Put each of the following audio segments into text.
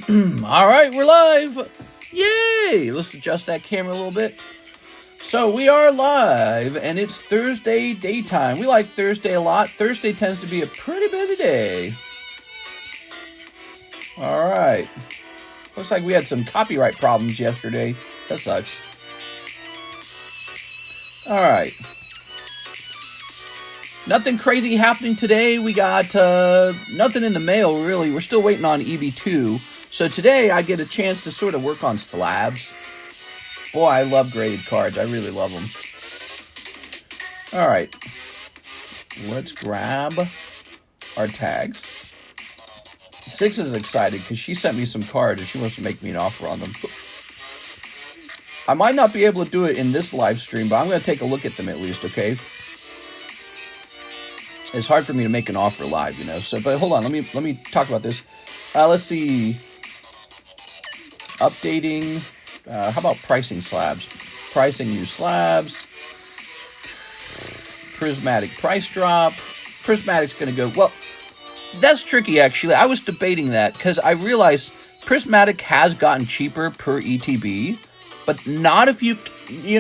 All right, we're live. Yay! Let's adjust that camera a little bit. So we are live, and it's Thursday daytime. We like Thursday a lot. Thursday tends to be a pretty busy day. All right. Looks like we had some copyright problems yesterday. That sucks. All right. Nothing crazy happening today. We got nothing in the mail, really. We're still waiting on EB2. So today I get a chance to sort of work on slabs. Boy, I love graded cards. I really love them. All right. Let's grab our tags. Six is excited because she sent me some cards and she wants to make me an offer on them. I might not be able to do it in this live stream, but I'm going to take a look at them at least, okay? It's hard for me to make an offer live, you know. So, but hold on, let me talk about this. Let's see. Updating. How about pricing slabs? Pricing new slabs. Prismatic price drop. Prismatic's going to go. Well, that's tricky actually. I was debating that because I realized Prismatic has gotten cheaper per ETB, but not if you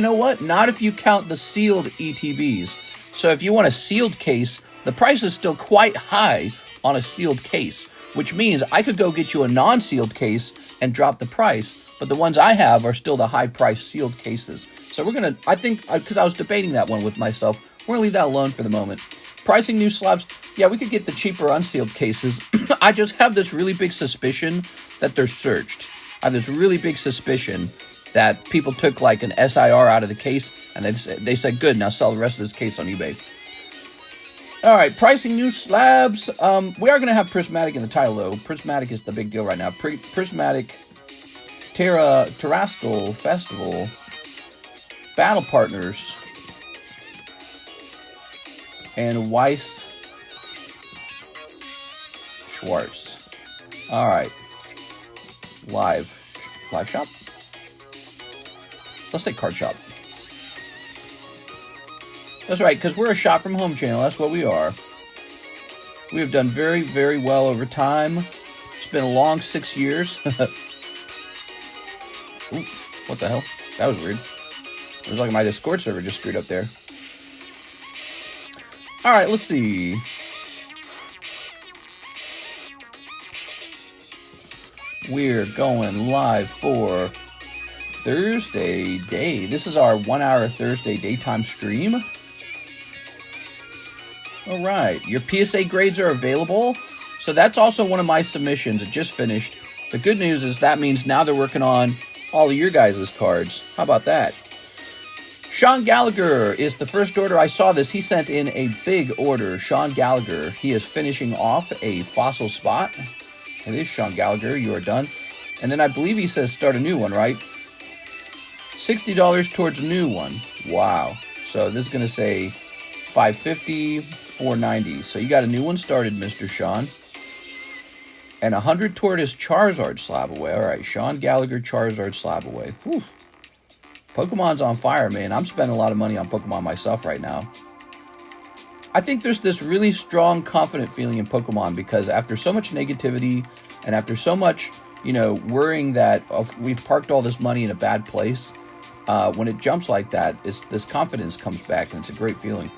know what? Not if you count the sealed ETBs. So if you want a sealed case, the price is still quite high on a sealed case, which means I could go get you a non-sealed case and drop the price, but the ones I have are still the high-priced sealed cases. So we're going to, I think, because I was debating that one with myself, we're going to leave that alone for the moment. Pricing new slabs, yeah, we could get the cheaper unsealed cases. I just have this really big suspicion that they're searched. I have this really big suspicion that people took like an SIR out of the case, and they said, good, now sell the rest of this case on eBay. All right, pricing new slabs. We are going to have Prismatic in the title, though. Prismatic is the big deal right now. Prismatic, Terastal, Festival, Battle Partners, and Weiss, Schwarz. All right, live shop. Let's say card shop. That's right, because we're a shop from home channel. That's what we are. We have done very, very well over time. It's been a long 6 years. Ooh, what the hell? That was weird. It was like my Discord server just screwed up there. All right, let's see. We're going live for Thursday day. This is our 1 hour Thursday daytime stream. All right, your PSA grades are available. So that's also one of my submissions. It just finished. The good news is that means now they're working on all of your guys' cards. How about that? Sean Gallagher is the first order. I saw this. He sent in a big order. Sean Gallagher. He is finishing off a fossil spot. It is Sean Gallagher. You are done. And then I believe he says start a new one, right? $60 towards a new one. Wow. So this is going to say $550, $490. So you got a new one started, Mr. Sean. And 100 toward his Charizard Slabway. All right, Sean Gallagher, Charizard Slabway. Whew. Pokemon's on fire, man. I'm spending a lot of money on Pokemon myself right now. I think there's this really strong, confident feeling in Pokemon because after so much negativity and after so much, you know, worrying that we've parked all this money in a bad place, when it jumps like that, this confidence comes back, and it's a great feeling.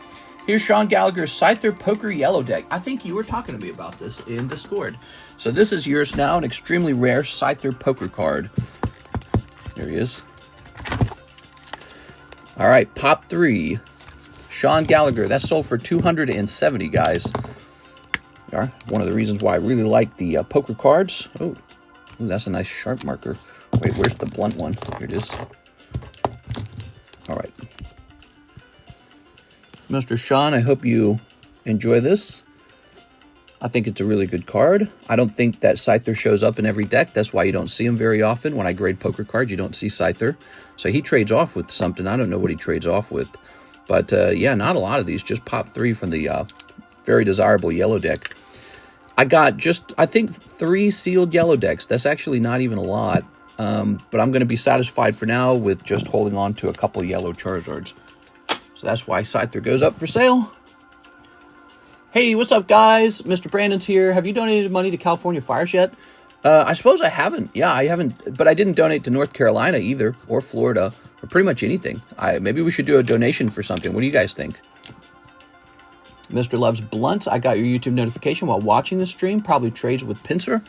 Here's Sean Gallagher's Scyther Poker Yellow deck. I think you were talking to me about this in Discord. So this is yours now, an extremely rare Scyther Poker card. There he is. All right, Pop 3. Sean Gallagher. That's sold for $270, guys. All right, one of the reasons why I really like the poker cards. Oh, that's a nice sharp marker. Wait, where's the blunt one? Here it is. All right. Mr. Sean, I hope you enjoy this. I think it's a really good card. I don't think that Scyther shows up in every deck. That's why you don't see him very often. When I grade poker cards, you don't see Scyther. So he trades off with something. I don't know what he trades off with. But yeah, not a lot of these. Just Pop 3 from the very desirable yellow deck. I got just, I think, 3 sealed yellow decks. That's actually not even a lot. But I'm going to be satisfied for now with just holding on to a couple yellow Charizards. So that's why Scyther goes up for sale. Hey, what's up, guys? Mr. Brandon's here. Have you donated money to California Fires yet? I suppose I haven't. Yeah, I haven't. But I didn't donate to North Carolina either, or Florida, or pretty much anything. Maybe we should do a donation for something. What do you guys think? Mr. Loves Blunts, I got your YouTube notification while watching the stream. Probably trades with Pincer.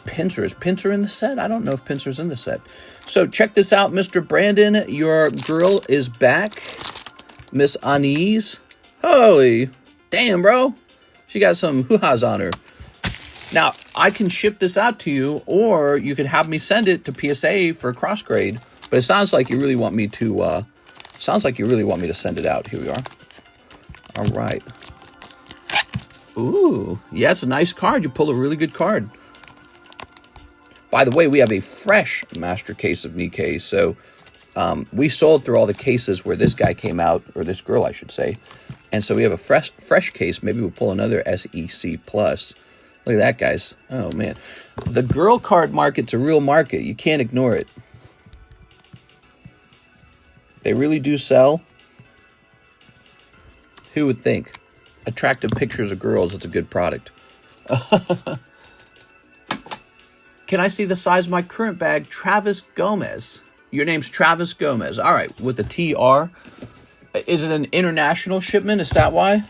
Pincer. Is Pincer in the set? I don't know if Pincer's in the set. So check this out, Mr. Brandon. Your girl is back. Miss Anise. Holy damn, bro. She got some hoo-has on her. Now, I can ship this out to you, or you could have me send it to PSA for a cross grade. But it sounds like you really want me to. Send it out. Here we are. All right. Ooh, yeah, it's a nice card. You pull a really good card. By the way, we have a fresh master case of Nikkei. So we sold through all the cases where this guy came out, or this girl, I should say. And so we have a fresh case. Maybe we'll pull another SEC plus. Look at that, guys. Oh, man. The girl card market's a real market. You can't ignore it. They really do sell. Who would think? Attractive pictures of girls, it's a good product. Can I see the size of my current bag? Travis Gomez. Your name's Travis Gomez. All right, with the TR. Is it an international shipment? Is that why?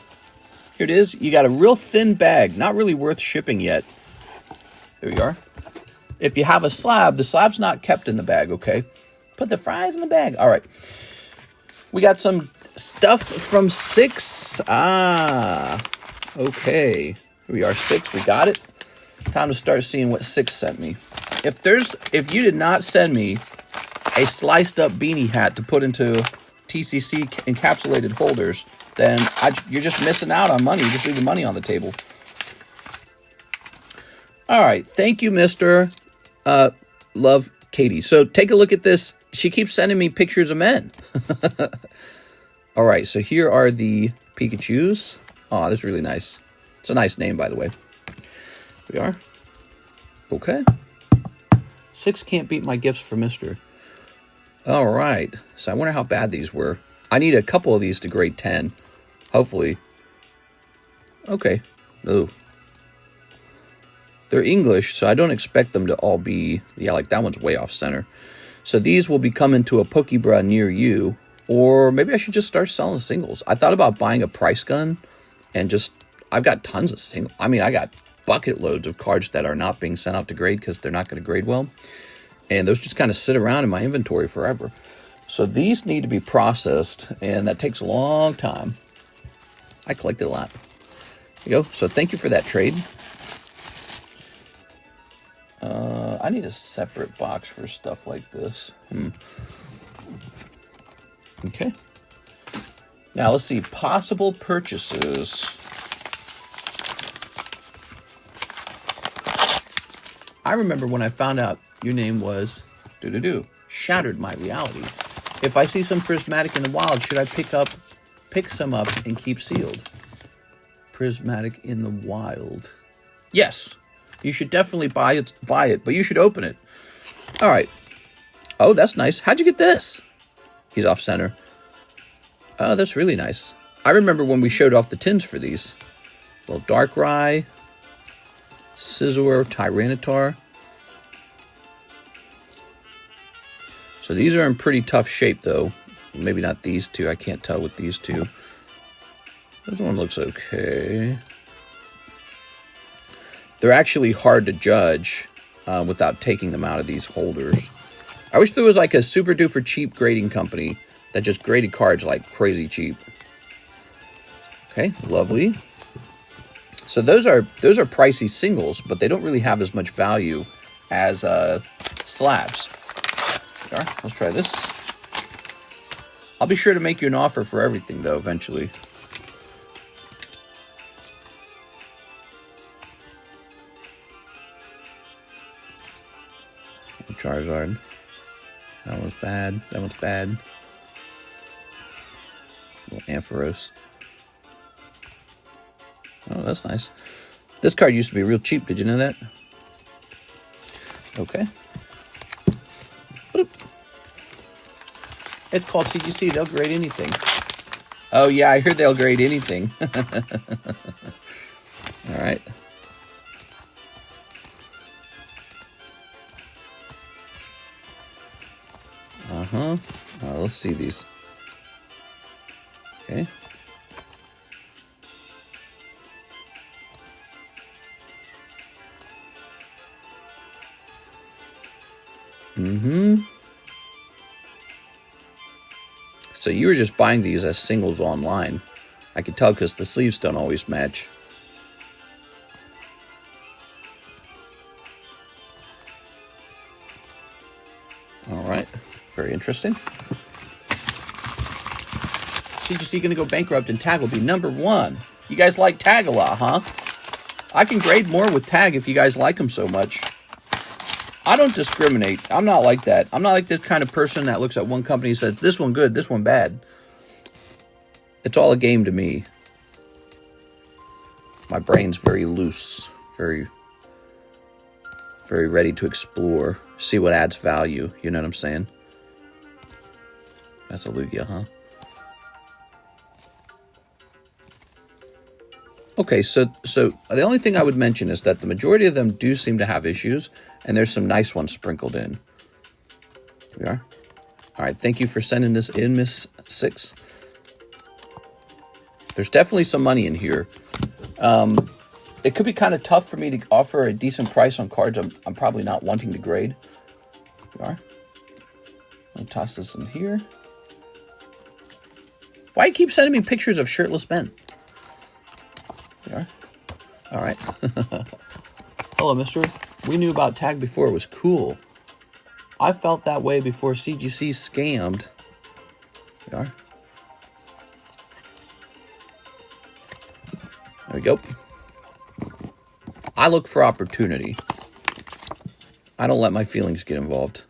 Here it is. You got a real thin bag. Not really worth shipping yet. There you are. If you have a slab, the slab's not kept in the bag, okay? Put the fries in the bag. All right. We got some stuff from 6. Okay. Here we are, 6. We got it. Time to start seeing what 6 sent me. If you did not send me a sliced up beanie hat to put into TCC encapsulated holders, then you're just missing out on money. You're just leaving money on the table. All right. Thank you, Mr. Love Katie. So take a look at this. She keeps sending me pictures of men. All right. So here are the Pikachus. Oh, that's really nice. It's a nice name, by the way. Here we are. Okay. 6 can't beat my gifts for Mr. All right. So I wonder how bad these were. I need a couple of these to grade 10. Hopefully. Okay. Oh. They're English, so I don't expect them to all be... Yeah, like that one's way off center. So these will be coming to a PokeBruh near you. Or maybe I should just start selling singles. I thought about buying a price gun and just... I've got tons of singles. I mean, I got bucket loads of cards that are not being sent out to grade because they're not going to grade well. And those just kind of sit around in my inventory forever. So these need to be processed, and that takes a long time. I collected a lot. There you go. So thank you for that trade. I need a separate box for stuff like this. Okay. Now let's see. Possible purchases. I remember when I found out your name was shattered my reality. If I see some Prismatic in the wild, should I pick some up and keep sealed? Prismatic in the wild. Yes. You should definitely buy it, but you should open it. All right. Oh, that's nice. How'd you get this? He's off center. Oh, that's really nice. I remember when we showed off the tins for these. Well, Darkrai, Scizor, Tyranitar. So these are in pretty tough shape, though. Maybe not these two. I can't tell with these two. This one looks okay. They're actually hard to judge without taking them out of these holders. I wish there was like a super duper cheap grading company that just graded cards like crazy cheap. Okay, lovely. So those are pricey singles, but they don't really have as much value as slabs. All right, let's try this. I'll be sure to make you an offer for everything, though, eventually. Charizard. That one's bad. That one's bad. Little Ampharos. Oh, that's nice. This card used to be real cheap. Did you know that? Okay. Boop. It's called CGC. They'll grade anything. Oh, yeah, I heard they'll grade anything. All right. Let's see these. Okay. So you were just buying these as singles online. I could tell because the sleeves don't always match. All right, very interesting. CGC gonna go bankrupt and tag will be #1. You guys like tag a lot, huh? I can grade more with tag if you guys like them so much. I don't discriminate. I'm not like that. I'm not like this kind of person that looks at one company and says, this one good, this one bad. It's all a game to me. My brain's very loose, very ready to explore, see what adds value. You know what I'm saying? That's a Lugia, huh? Okay, so the only thing I would mention is that the majority of them do seem to have issues, and there's some nice ones sprinkled in. Here we are. All right, thank you for sending this in, Miss Six. There's definitely some money in here. It could be kind of tough for me to offer a decent price on cards I'm probably not wanting to grade. Here we are. I'll toss this in here. Why do you keep sending me pictures of shirtless men? All right. Hello, mister. We knew about tag before it was cool. I felt that way before CGC scammed. There we are. There we go. I look for opportunity. I don't let my feelings get involved.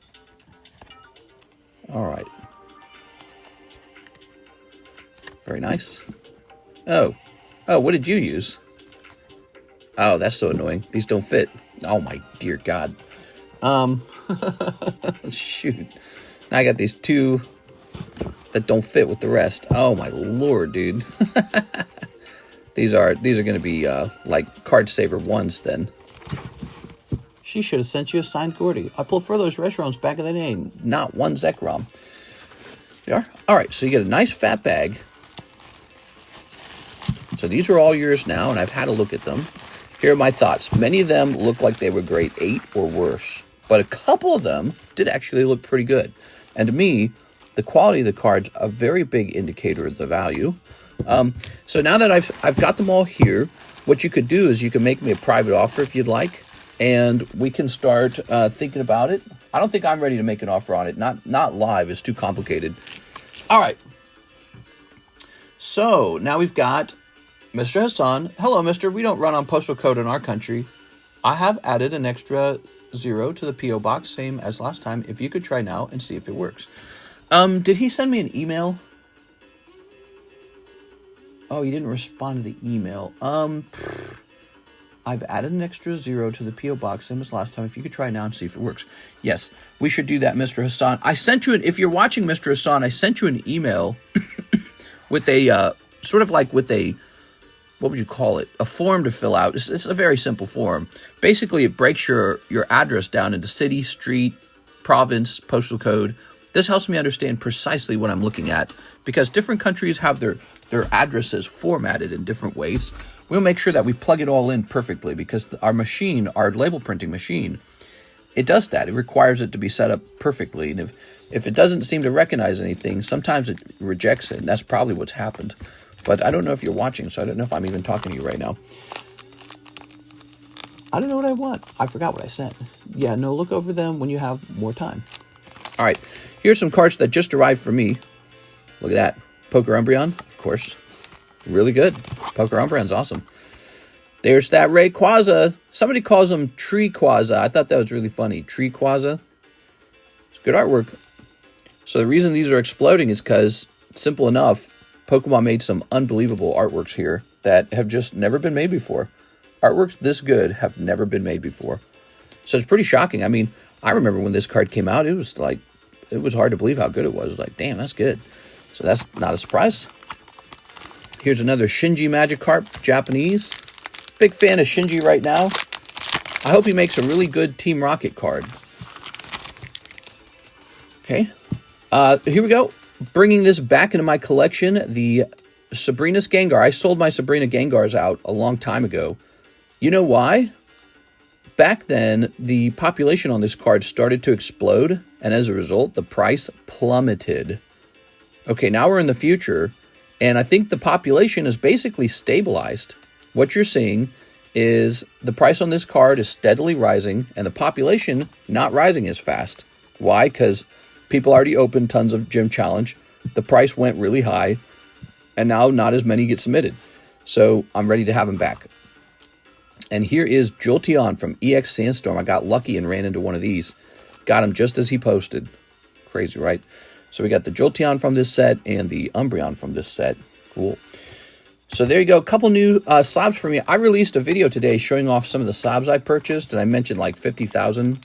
All right. Very nice. Oh, what did you use? Oh, that's so annoying. These don't fit. Oh my dear God. Shoot. Now I got these two that don't fit with the rest. Oh my Lord, dude. These are going to be like card saver ones then. She should have sent you a signed Gordy. I pulled Furlough's restaurants back in the day. Not one Zekrom. There are. All right, so you get a nice fat bag. So these are all yours now, and I've had a look at them. Here are my thoughts. Many of them look like they were grade 8 or worse, but a couple of them did actually look pretty good. And to me, the quality of the cards a very big indicator of the value. So now that I've got them all here, what you could do is you can make me a private offer if you'd like, and we can start thinking about it. I don't think I'm ready to make an offer on it. Not live. It's too complicated. All right. So now we've got Mr. Hassan. Hello, mister. We don't run on postal code in our country. I have added an extra 0 to the P.O. box, same as last time. If you could try now and see if it works. Did he send me an email? Oh, he didn't respond to the email. I've added an extra 0 to the P.O. box, same as last time. If you could try now and see if it works. Yes, we should do that, Mr. Hassan. I sent you if you're watching, Mr. Hassan, I sent you an email with a, sort of like with a, what would you call it? A form to fill out. It's a very simple form. Basically, it breaks your address down into city, street, province, postal code. This helps me understand precisely what I'm looking at because different countries have their addresses formatted in different ways. We'll make sure that we plug it all in perfectly because our machine, our label printing machine, it does that. It requires it to be set up perfectly. And if it doesn't seem to recognize anything, sometimes it rejects it. And that's probably what's happened. But I don't know if you're watching, so I don't know if I'm even talking to you right now. I don't know what I want. I forgot what I sent. Yeah, no, look over them when you have more time. All right, here's some cards that just arrived for me. Look at that. Poker Umbreon, of course. Really good. Poker Umbreon's awesome. There's that Rayquaza. Somebody calls him Treequaza. I thought that was really funny. Treequaza. It's good artwork. So the reason these are exploding is because, simple enough, Pokemon made some unbelievable artworks here that have just never been made before. Artworks this good have never been made before. So it's pretty shocking. I mean, I remember when this card came out, it was hard to believe how good it was. It was like, damn, that's good. So that's not a surprise. Here's another Shinji Magikarp, Japanese. Big fan of Shinji right now. I hope he makes a really good Team Rocket card. Okay. Here we go. Bringing this back into my collection, the Sabrina's Gengar. I sold my Sabrina Gengars out a long time ago. You know why? Back then, the population on this card started to explode, and as a result, the price plummeted. Okay, now we're in the future, and I think the population is basically stabilized. What you're seeing is the price on this card is steadily rising, and the population not rising as fast. Why? Because people already opened tons of Gym Challenge. The price went really high, and now not as many get submitted. So I'm ready to have them back. And here is Jolteon from EX Sandstorm. I got lucky and ran into one of these. Got him just as he posted. Crazy, right? So we got the Jolteon from this set and the Umbreon from this set. Cool. So there you go. A couple new slabs for me. I released a video today showing off some of the slabs I purchased, and I mentioned like 50,000.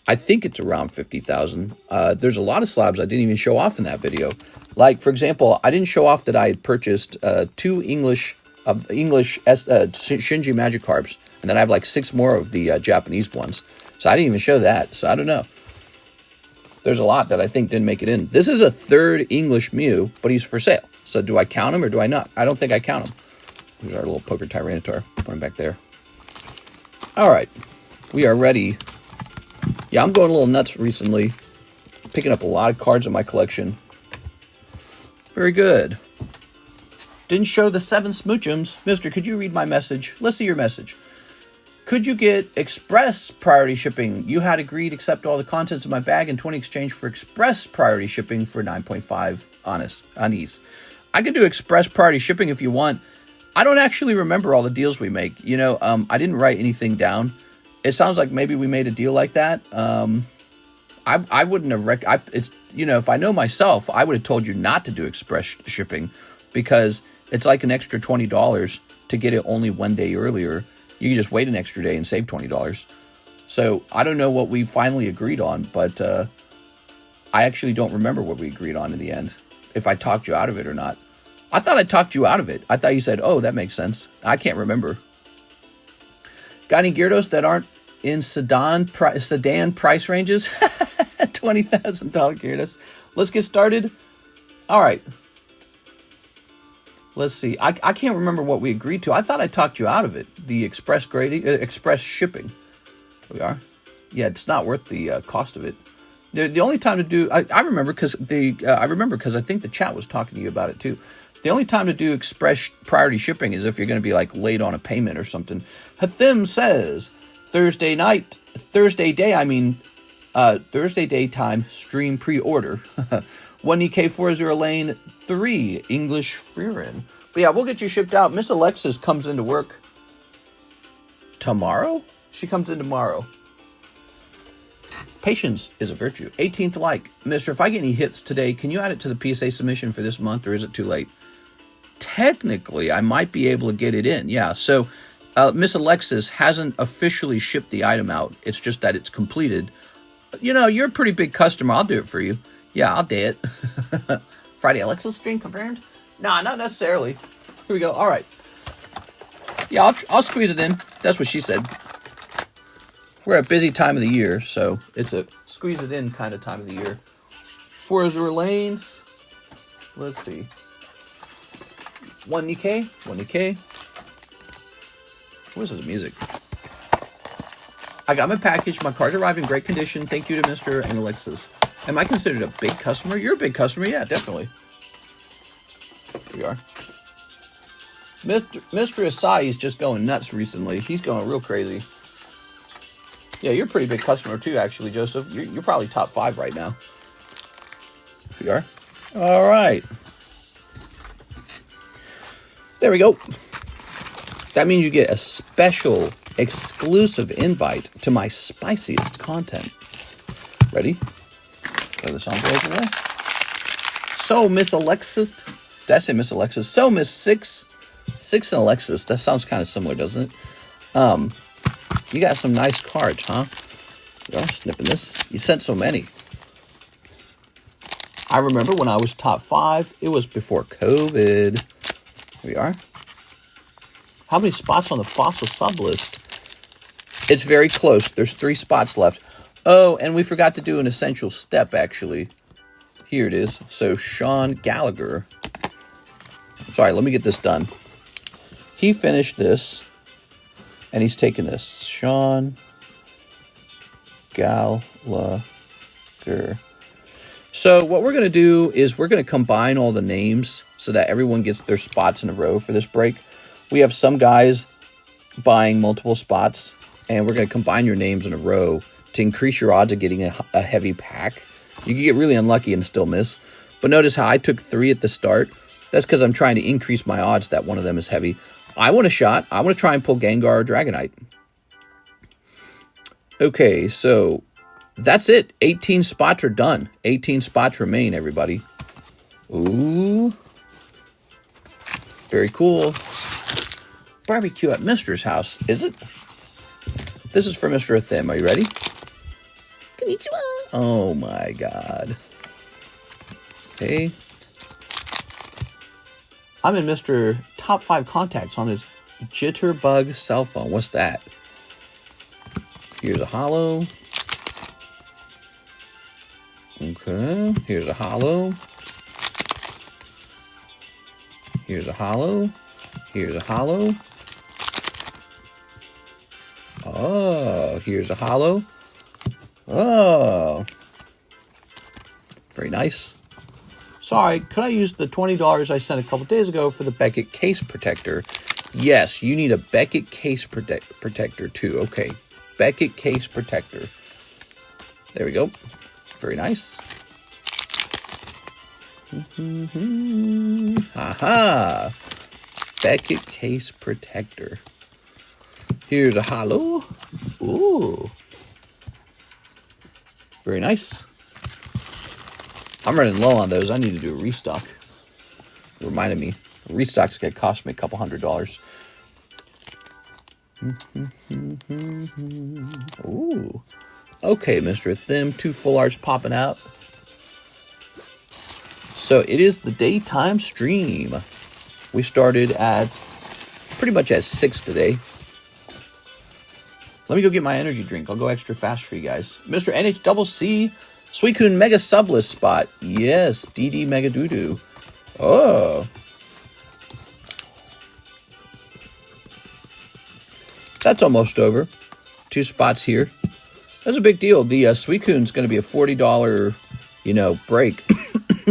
I think it's around 50,000. There's a lot of slabs I didn't even show off in that video. Like, for example, I didn't show off that I had purchased 2 English Shinji Magikarps, and then I have like 6 more of the Japanese ones. So I didn't even show that, so I don't know. There's a lot that I think didn't make it in. This is a 3rd English Mew, but he's for sale. So do I count him or do I not? I don't think I count him. There's our little Poker Tyranitar. Put him back there. All right. We are ready. Yeah, I'm going a little nuts recently. Picking up a lot of cards in my collection. Very good. Didn't show the 7 Smoochums. Mister, could you read my message? Let's see your message. Could you get express priority shipping? You had agreed to accept all the contents of my bag in 20 exchange for express priority shipping for 9.5 on ease. I could do express priority shipping if you want. I don't actually remember all the deals we make. You know, I didn't write anything down. It sounds like maybe we made a deal like that. I wouldn't have it's, you know, if I know myself, I would have told you not to do express shipping because it's like an extra $20 to get it only 1 day earlier. You can just wait an extra day and save $20. So I don't know what we finally agreed on, but I actually don't remember what we agreed on in the end, if I talked you out of it or not. I thought I talked you out of it. I thought you said, oh, that makes sense. I can't remember. Got any Gyarados that aren't in sedan price ranges? $20,000 Gyarados. Let's get started. All right. Let's see. I can't remember what we agreed to. I thought I talked you out of it. The express grading, express shipping. Here we are. Yeah, it's not worth the cost of it. The only time to do, I remember because I think the chat was talking to you about it too. The only time to do express priority shipping is if you're going to be like late on a payment or something. Hathim says Thursday daytime stream pre-order. 1 EK40 lane 3 English Freerin. But yeah, we'll get you shipped out. Miss Alexis comes into work tomorrow? She comes in tomorrow. Patience is a virtue. 18th like. Mister, if I get any hits today, can you add it to the PSA submission for this month, or is it too late? Technically, I might be able to get it in. Yeah, so Miss Alexis hasn't officially shipped the item out. It's just that it's completed. You know, you're a pretty big customer. I'll do it for you. Yeah, I'll do it. Friday Alexis stream confirmed? Nah, not necessarily. Here we go. All right. Yeah, I'll squeeze it in. That's what she said. We're at a busy time of the year, so it's a squeeze it in kind of time of the year. 4 Azure lanes. Let's see. 1 Nikkei. 1 Nikkei. What is this music? I got my package. My cards arrived in great condition. Thank you to Mr. and Alexis. Am I considered a big customer? You're a big customer. Yeah, definitely. Here we are. Mr. Asai is just going nuts recently. He's going real crazy. Yeah, you're a pretty big customer too, actually, Joseph. You're probably top 5 right now. Here we are. All right. There we go. That means you get a special, exclusive invite to my spiciest content. Ready? Throw this envelope away. So, Miss Alexis. Did I say Miss Alexis? So, Miss Six and Alexis. That sounds kind of similar, doesn't it? You got some nice cards, huh? You're snipping this. You sent so many. I remember when I was top 5. It was before COVID. Here we are. How many spots on the fossil sublist? It's very close. There's 3 spots left. Oh, and we forgot to do an essential step, actually. Here it is. So Sean Gallagher. Sorry, let me get this done. He finished this, and he's taking this. Sean Gallagher. So what we're going to do is we're going to combine all the names so that everyone gets their spots in a row for this break. We have some guys buying multiple spots, and we're going to combine your names in a row to increase your odds of getting a heavy pack. You can get really unlucky and still miss. But notice how I took 3 at the start. That's because I'm trying to increase my odds that one of them is heavy. I want a shot. I want to try and pull Gengar or Dragonite. Okay, so that's it. 18 spots are done. 18 spots remain, everybody. Ooh. Very cool. Barbecue at Mister's house, is it? This is for Mr. Athim. Are you ready? Konnichiwa. Oh my god. Okay. I'm in Mr. Top 5 contacts on his Jitterbug cell phone. What's that? Here's a holo. Okay. Here's a holo. Here's a holo. Here's a holo. Oh, here's a holo. Oh. Very nice. Sorry, could I use the $20 I sent a couple days ago for the Beckett case protector? Yes, you need a Beckett case protector too. Okay, Beckett case protector. There we go. Very nice. Aha! Beckett case protector. Here's a holo. Ooh. Very nice. I'm running low on those. I need to do a restock. It reminded me. A restock's going to cost me a couple $100. Ooh. Okay, Mr. Thim. 2 full arts popping out. So it is the daytime stream. We started at pretty much at 6 today. Let me go get my energy drink. I'll go extra fast for you guys. Mr. NHCC, Suicune Mega Sublist spot. Yes, DD Mega Doodoo. Oh. That's almost over. 2 spots here. That's a big deal. The Suicune's going to be a $40, break.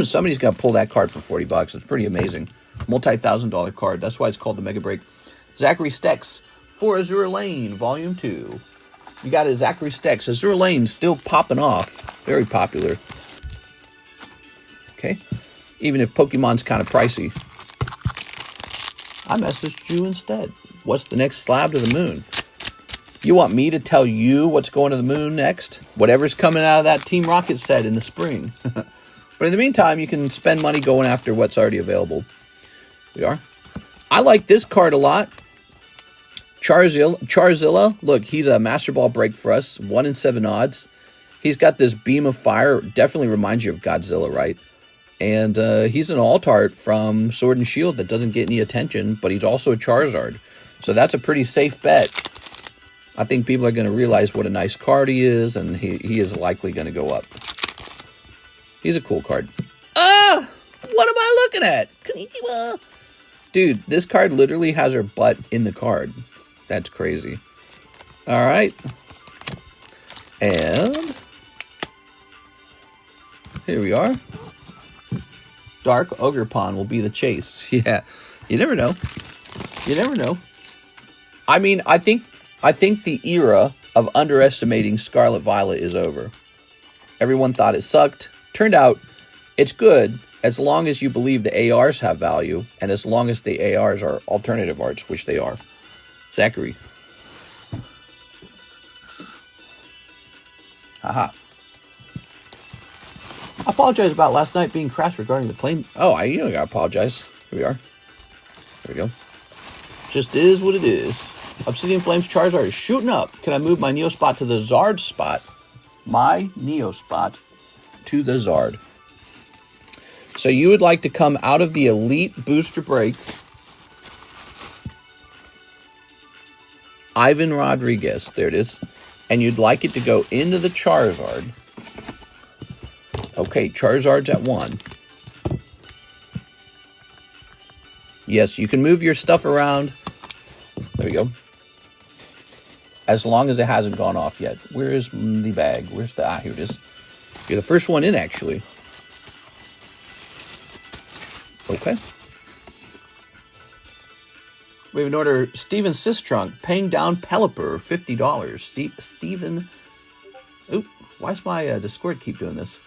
Somebody's going to pull that card for $40. It's pretty amazing. Multi-$1,000 card. That's why it's called the Mega Break. Zachary Stex for Azure Lane, Volume 2. You got a Zachary Stex. Azure Lane still popping off. Very popular. Okay. Even if Pokemon's kind of pricey. I messaged you instead. What's the next slab to the moon? You want me to tell you what's going to the moon next? Whatever's coming out of that Team Rocket set in the spring. But in the meantime, you can spend money going after what's already available. We are. I like this card a lot. Charizilla. Look, he's a Master Ball break for us. 1 in 7 odds. He's got this beam of fire. Definitely reminds you of Godzilla, right? And he's an Altart from Sword and Shield that doesn't get any attention, but he's also a Charizard. So that's a pretty safe bet. I think people are going to realize what a nice card he is, and he is likely going to go up. He's a cool card. Ah! What am I looking at? Konnichiwa! Dude, this card literally has her butt in the card. That's crazy. All right. And here we are. Dark Ogerpon will be the chase. Yeah. You never know. You never know. I mean, I think the era of underestimating Scarlet Violet is over. Everyone thought it sucked. Turned out it's good as long as you believe the ARs have value and as long as the ARs are alternative arts, which they are. Zachary. Haha. I apologize about last night being crass regarding the plane. Oh, you don't gotta apologize. Here we are. There we go. Just is what it is. Obsidian Flames Charizard is shooting up. Can I move my Neo spot to the Zard spot? My Neo spot to the Zard. So you would like to come out of the Elite Booster Break. Ivan Rodriguez. There it is. And you'd like it to go into the Charizard. Okay. Okay, Charizard's at 1. Yes, you can move your stuff around. There we go. As long as it hasn't gone off yet. Where is the bag? Where's the... Ah, here it is. You're the first one in, actually. Okay. We have an order. Steven Sistrunk, paying down Pelipper, $50. Steven... Oop, why does my Discord keep doing this?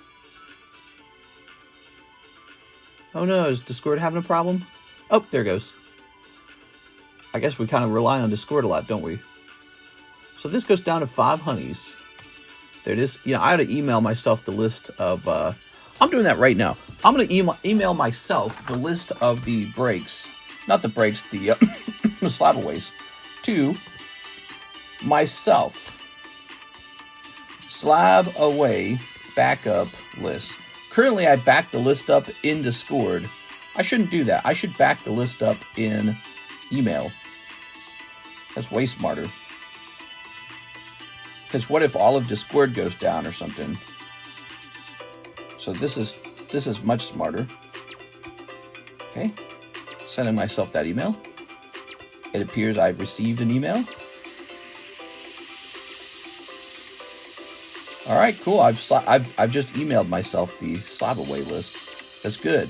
Oh no, is Discord having a problem? Oh, there it goes. I guess we kind of rely on Discord a lot, don't we? So this goes down to 5 honeys. There it is. You know, I had to email myself the list of... I'm doing that right now. I'm going to email myself the list of the breaks. Not the breaks, the, the slab-aways. To myself. Slab-away backup list. Currently, I back the list up in Discord. I shouldn't do that. I should back the list up in email. That's way smarter. Because what if all of Discord goes down or something? So this is much smarter. Okay. Sending myself that email. It appears I've received an email. All right, cool. I've just emailed myself the slab-away list. That's good.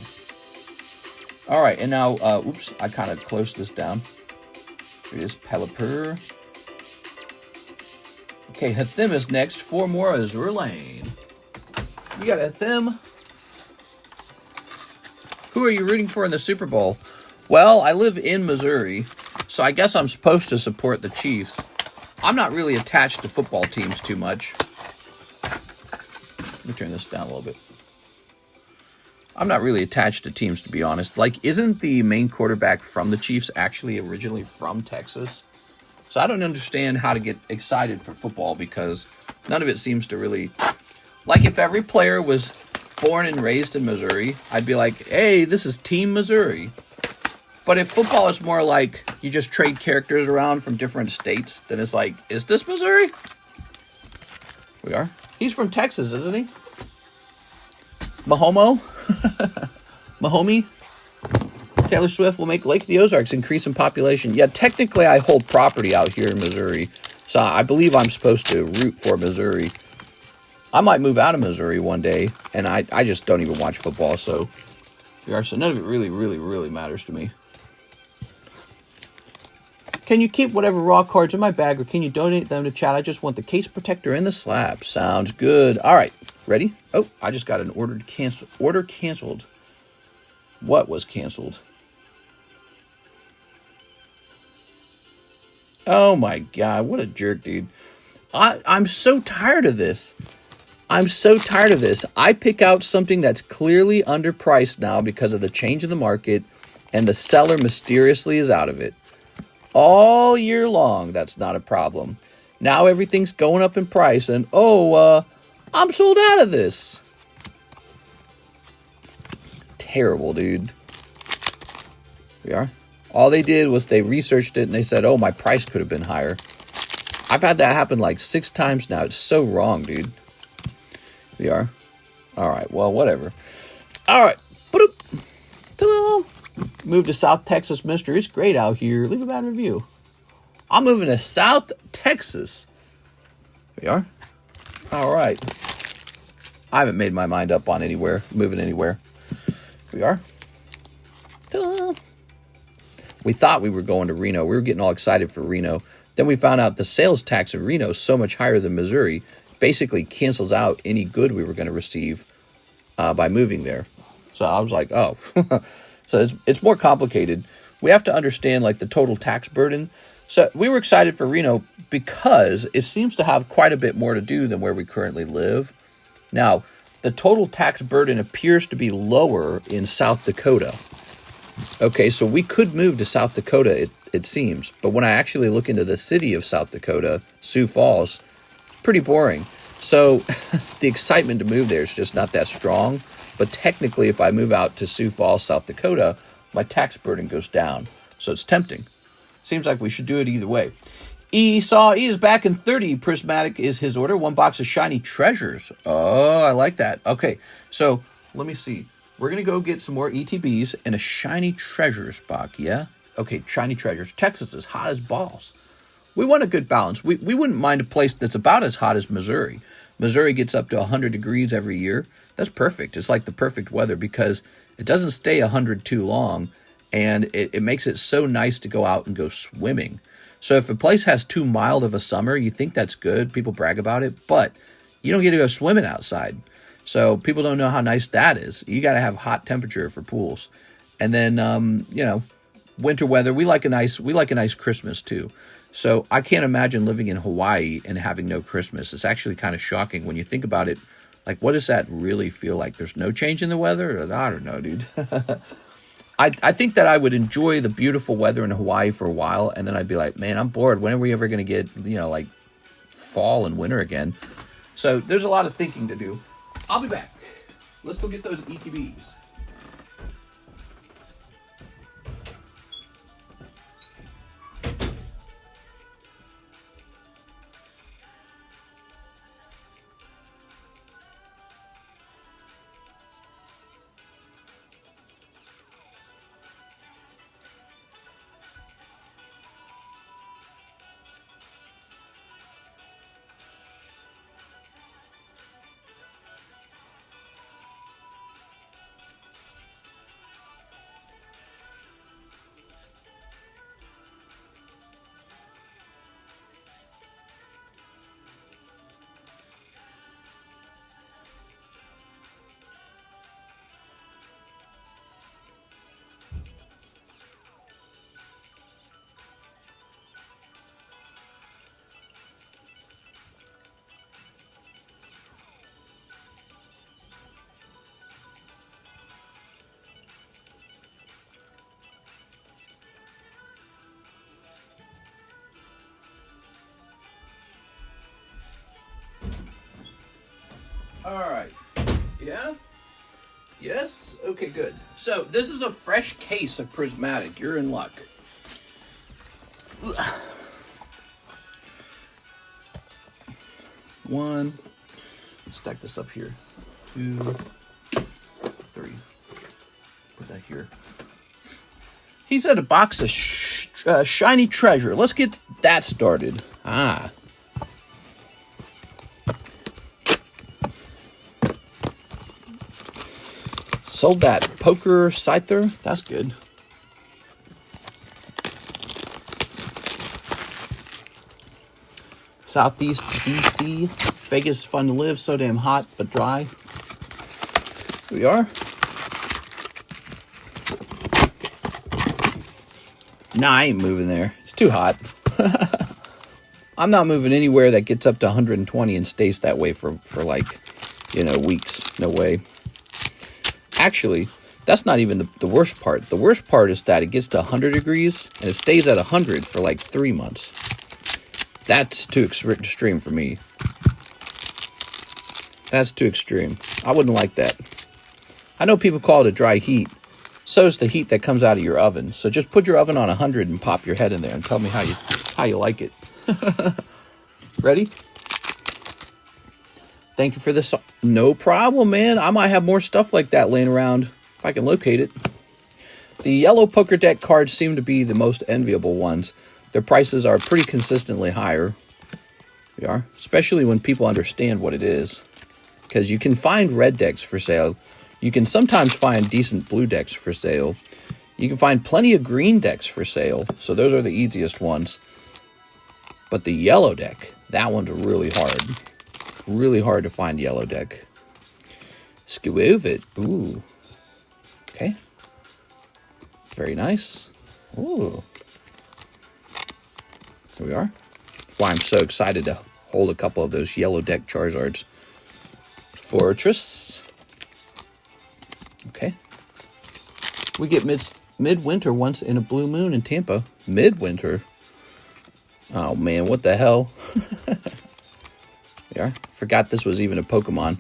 All right, and now, oops, I kind of closed this down. Here it is, Pelipper. Okay, Hathim is next. 4 more Azure Lane. We got Hathim. Who are you rooting for in the Super Bowl? Well, I live in Missouri, so I guess I'm supposed to support the Chiefs. I'm not really attached to football teams too much. Let me turn this down a little bit. I'm not really attached to teams, to be honest. Like, isn't the main quarterback from the Chiefs actually originally from Texas? So I don't understand how to get excited for football because none of it seems to really... Like, if every player was born and raised in Missouri, I'd be like, hey, this is Team Missouri. But if football is more like you just trade characters around from different states, then it's like, is this Missouri? We are. He's from Texas, isn't he? Mahomie? Taylor Swift will make Lake of the Ozarks increase in population. Yeah, technically I hold property out here in Missouri, so I believe I'm supposed to root for Missouri. I might move out of Missouri one day, and I just don't even watch football, so none of it really matters to me. Can you keep whatever raw cards in my bag, or can you donate them to chat? I just want the case protector and the slab. Sounds good. All right, ready? Oh, I just got an order canceled. What was canceled? Oh my god, what a jerk, dude. I'm so tired of this. I pick out something that's clearly underpriced now because of the change in the market, and the seller mysteriously is out of it. All year long, that's not a problem. Now everything's going up in price, and I'm sold out of this. Terrible, dude. We are. All they did was they researched it, and they said, oh, my price could have been higher. I've had that happen like 6 times now. It's so wrong, dude. We are. All right, well, whatever. All right. Ta-da! Move to South Texas, mister. It's great out here. Leave a bad review. I'm moving to South Texas. We are. All right. I haven't made my mind up on moving anywhere. We are. Ta-da! We thought we were going to Reno. We were getting all excited for Reno. Then we found out the sales tax in Reno is so much higher than Missouri. Basically cancels out any good we were going to receive by moving there. So I was like, oh. So it's more complicated. We have to understand like the total tax burden. So we were excited for Reno because it seems to have quite a bit more to do than where we currently live. Now, the total tax burden appears to be lower in South Dakota. Okay, so we could move to South Dakota, it seems. But when I actually look into the city of South Dakota, Sioux Falls, pretty boring. So the excitement to move there is just not that strong. But technically, if I move out to Sioux Falls, South Dakota, my tax burden goes down. So it's tempting. Seems like we should do it either way. Esau is back in 30. Prismatic is his order. 1 box of shiny treasures. Oh, I like that. Okay, so let me see. We're going to go get some more ETBs and a shiny treasures box, yeah? Okay, shiny treasures. Texas is hot as balls. We want a good balance. We wouldn't mind a place that's about as hot as Missouri. Missouri gets up to 100 degrees every year. That's perfect. It's like the perfect weather because it doesn't stay 100 too long, and it makes it so nice to go out and go swimming. So if a place has too mild of a summer, you think that's good. People brag about it, but you don't get to go swimming outside. So people don't know how nice that is. You got to have hot temperature for pools. And then, you know, winter weather, we like a nice Christmas too. So I can't imagine living in Hawaii and having no Christmas. It's actually kind of shocking when you think about it. Like, what does that really feel like? There's no change in the weather? I don't know, dude. I think that I would enjoy the beautiful weather in Hawaii for a while, and then I'd be like, man, I'm bored. When are we ever going to get, you know, like fall and winter again? So there's a lot of thinking to do. I'll be back. Let's go get those ETBs. All right. Yeah? Yes? Okay, good. So, this is a fresh case of Prismatic. You're in luck. One. Stack this up here. 2, 3. Put that here. He said a box of shiny treasure. Let's get that started. Ah. Sold that poker scyther. That's good. Southeast DC. Vegas is fun to live. So damn hot, but dry. Here we are. Nah, I ain't moving there. It's too hot. I'm not moving anywhere that gets up to 120 and stays that way for like, you know, weeks. No way. Actually, that's not even the worst part. The worst part is that it gets to 100 degrees and it stays at 100 for like 3 months. That's too extreme for me. That's too extreme. I wouldn't like that. I know people call it a dry heat. So is the heat that comes out of your oven. So just put your oven on 100 and pop your head in there and tell me how you like it. Ready? Thank you for this. No problem, man. I might have more stuff like that laying around if I can locate it. The yellow poker deck cards seem to be the most enviable ones. Their prices are pretty consistently higher. They are, especially when people understand what it is. Because you can find red decks for sale. You can sometimes find decent blue decks for sale. You can find plenty of green decks for sale. So those are the easiest ones. But the yellow deck, that one's really hard. Really hard to find yellow deck. Skew it. Ooh. Okay. Very nice. Ooh. Here we are. Why I'm so excited to hold a couple of those yellow deck Charizards. Fortress. Okay. We get midwinter once in a blue moon in Tampa. Midwinter. Oh man, what the hell? There. Forgot this was even a Pokemon.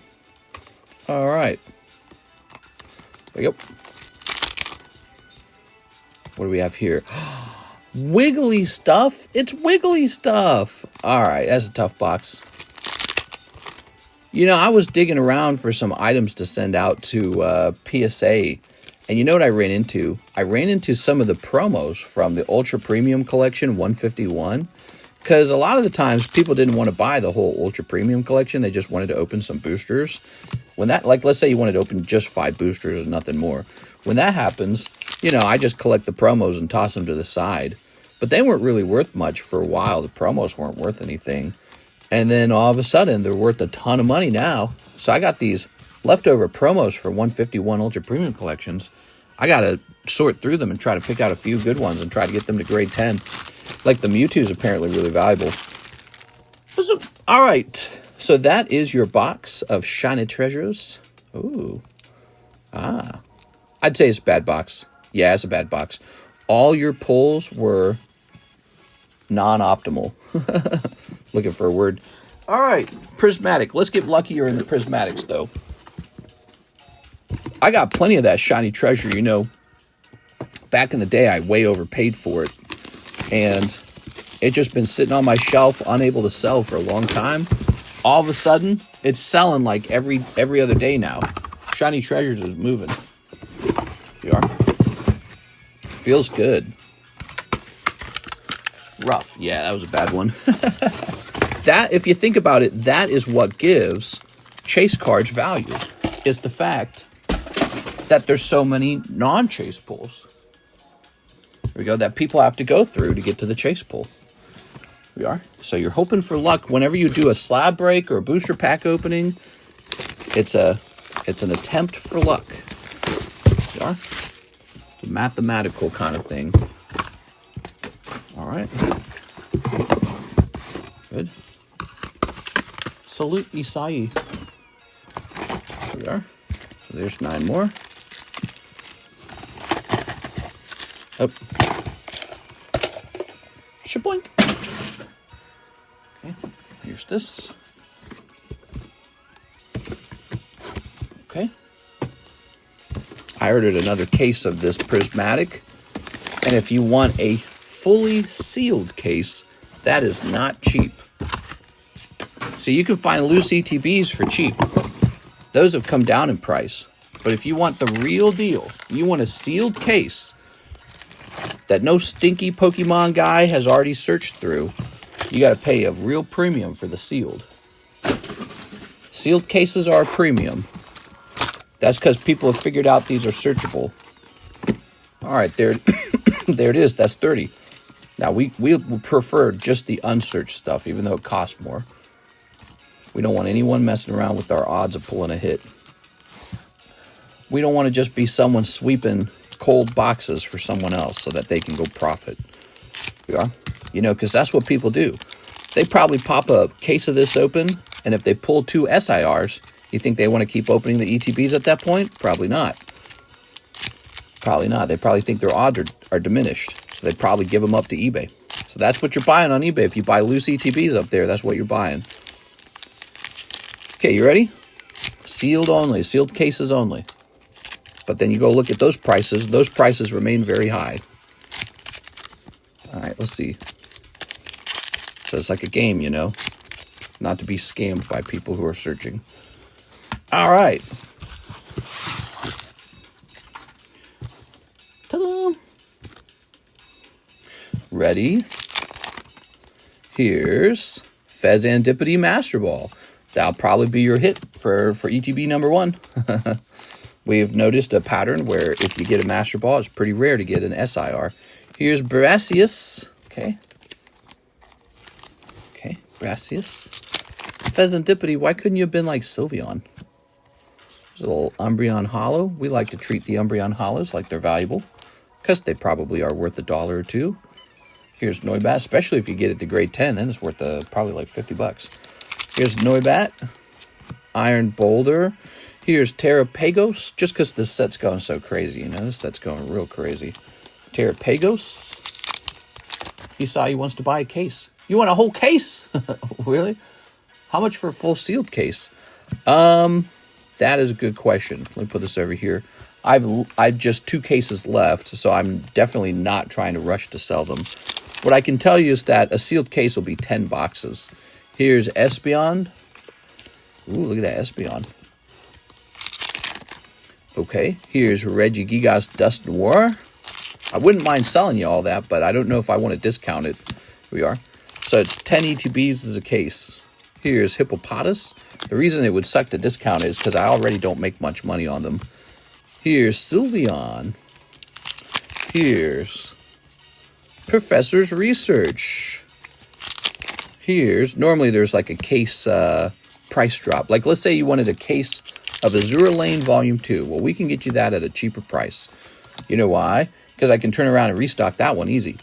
All right. There we go. What do we have here? Wiggly stuff? It's wiggly stuff. All right, that's a tough box. You know, I was digging around for some items to send out to PSA. And you know what I ran into? I ran into some of the promos from the Ultra Premium Collection 151. Because a lot of the times people didn't want to buy the whole Ultra Premium Collection. They just wanted to open some boosters. When that, like, let's say you wanted to open just 5 boosters and nothing more. When that happens, you know, I just collect the promos and toss them to the side. But they weren't really worth much for a while. The promos weren't worth anything. And then all of a sudden, they're worth a ton of money now. So I got these leftover promos for 151 Ultra Premium Collections. I got to sort through them and try to pick out a few good ones and try to get them to grade 10. Like the Mewtwo is apparently really valuable. So, all right. So that is your box of shiny treasures. Ooh. Ah. I'd say it's a bad box. Yeah, it's a bad box. All your pulls were non-optimal. Looking for a word. All right, Prismatic. Let's get luckier in the Prismatics, though. I got plenty of that shiny treasure. You know, back in the day, I way overpaid for it. And it's just been sitting on my shelf, unable to sell for a long time. All of a sudden, it's selling like every other day now. Shiny Treasures is moving. You are. Feels good. Rough. Yeah, that was a bad one. That, if you think about it, that is what gives chase cards value. Is the fact that there's so many non-chase pulls. Here we go. That people have to go through to get to the chase pull. We are. So you're hoping for luck whenever you do a slab break or a booster pack opening. It's an attempt for luck. We are. It's a mathematical kind of thing. All right. Good. Salute Isai. There we are. So there's 9 more. Oh. Shaboink. Okay. Here's this. Okay. I ordered another case of this Prismatic. And if you want a fully sealed case, that is not cheap. So you can find loose ETBs for cheap. Those have come down in price. But if you want the real deal, you want a sealed case that no stinky Pokemon guy has already searched through, you got to pay a real premium for the sealed. Sealed cases are a premium. That's because people have figured out these are searchable. All right, there, there it is. That's 30. Now, we prefer just the unsearched stuff, even though it costs more. We don't want anyone messing around with our odds of pulling a hit. We don't want to just be someone sweeping cold boxes for someone else so that they can go profit. Yeah. You know, because that's what people do. They probably pop a case of this open, and if they pull 2 SIRs, you think they want to keep opening the ETBs at that point? Probably not. Probably not. They probably think their odds are diminished, so they probably give them up to eBay. So that's what you're buying on eBay. If you buy loose ETBs up there, that's what you're buying. Okay, you ready? Sealed only. Sealed cases only. But then you go look at those prices. Those prices remain very high. All right, let's see. So it's like a game, you know. Not to be scammed by people who are searching. All right. Ta-da! Ready? Here's Fezandipity Master Ball. That'll probably be your hit for ETB number 1. We've noticed a pattern where if you get a Master Ball, it's pretty rare to get an SIR. Here's Brassius. Okay. Okay, Brassius. Fezandipity, why couldn't you have been like Sylveon? There's a little Umbreon Holo. We like to treat the Umbreon Holos like they're valuable, because they probably are worth $1 or $2. Here's Noibat, especially if you get it to grade 10, then it's worth probably like $50. Here's Noibat, Iron Boulder. Here's Terapagos, just because this set's going so crazy, you know, this set's going real crazy. Terapagos. He saw he wants to buy a case. You want a whole case? Really? How much for a full sealed case? That is a good question. Let me put this over here. I've just 2 cases left, so I'm definitely not trying to rush to sell them. What I can tell you is that a sealed case will be 10 boxes. Here's Espeon. Ooh, look at that Espeon. Okay, here's Regigigas Dust Noir. I wouldn't mind selling you all that, but I don't know if I want to discount it. Here we are. So it's 10 ETBs as a case. Here's Hippopotas. The reason it would suck to discount is because I already don't make much money on them. Here's Sylveon. Here's Professor's Research. Here's, normally there's like a case price drop. Like let's say you wanted a case of Azure Lane Volume 2. Well, we can get you that at a cheaper price. You know why? Because I can turn around and restock that one easy.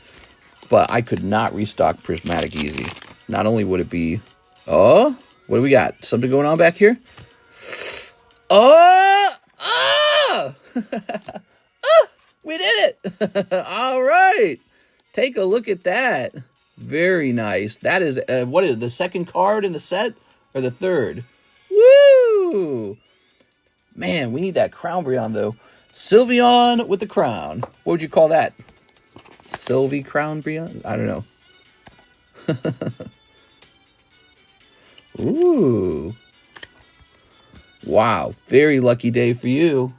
But I could not restock Prismatic easy. Not only would it be... Oh, what do we got? Something going on back here? Oh! Oh! We did it! All right. Take a look at that. Very nice. That is, what is it, the second card in the set? Or the third? Woo! Man, we need that crown Brion, though. Sylveon with the crown. What would you call that? Sylvie Crown Brion? I don't know. Ooh. Wow. Very lucky day for you.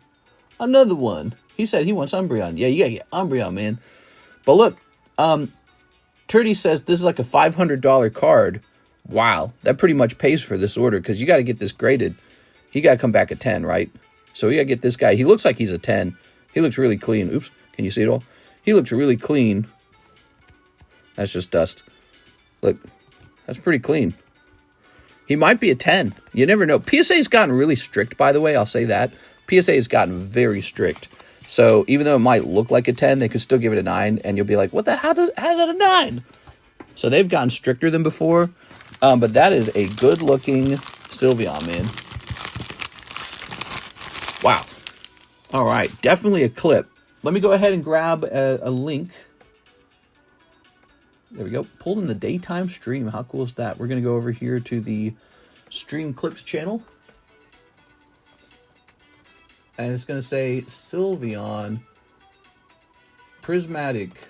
Another one. He said he wants Umbreon. Yeah, you gotta get Umbreon, man. But look, Turdy says this is like a $500 card. Wow. That pretty much pays for this order because you got to get this graded. He got to come back at 10, right? So we got to get this guy. He looks like he's a 10. He looks really clean. Oops. Can you see it all? He looks really clean. That's just dust. Look. That's pretty clean. He might be a 10. You never know. PSA's gotten really strict, by the way. I'll say that. PSA has gotten very strict. So even though it might look like a 10, they could still give it a 9. And you'll be like, what the hell? How's it a 9? So they've gotten stricter than before. But that is a good-looking Sylveon, man. Wow. All right. Definitely a clip. Let me go ahead and grab a link. There we go. Pulled in the daytime stream. How cool is that? We're going to go over here to the Stream Clips channel. And it's going to say Sylveon, Prismatic,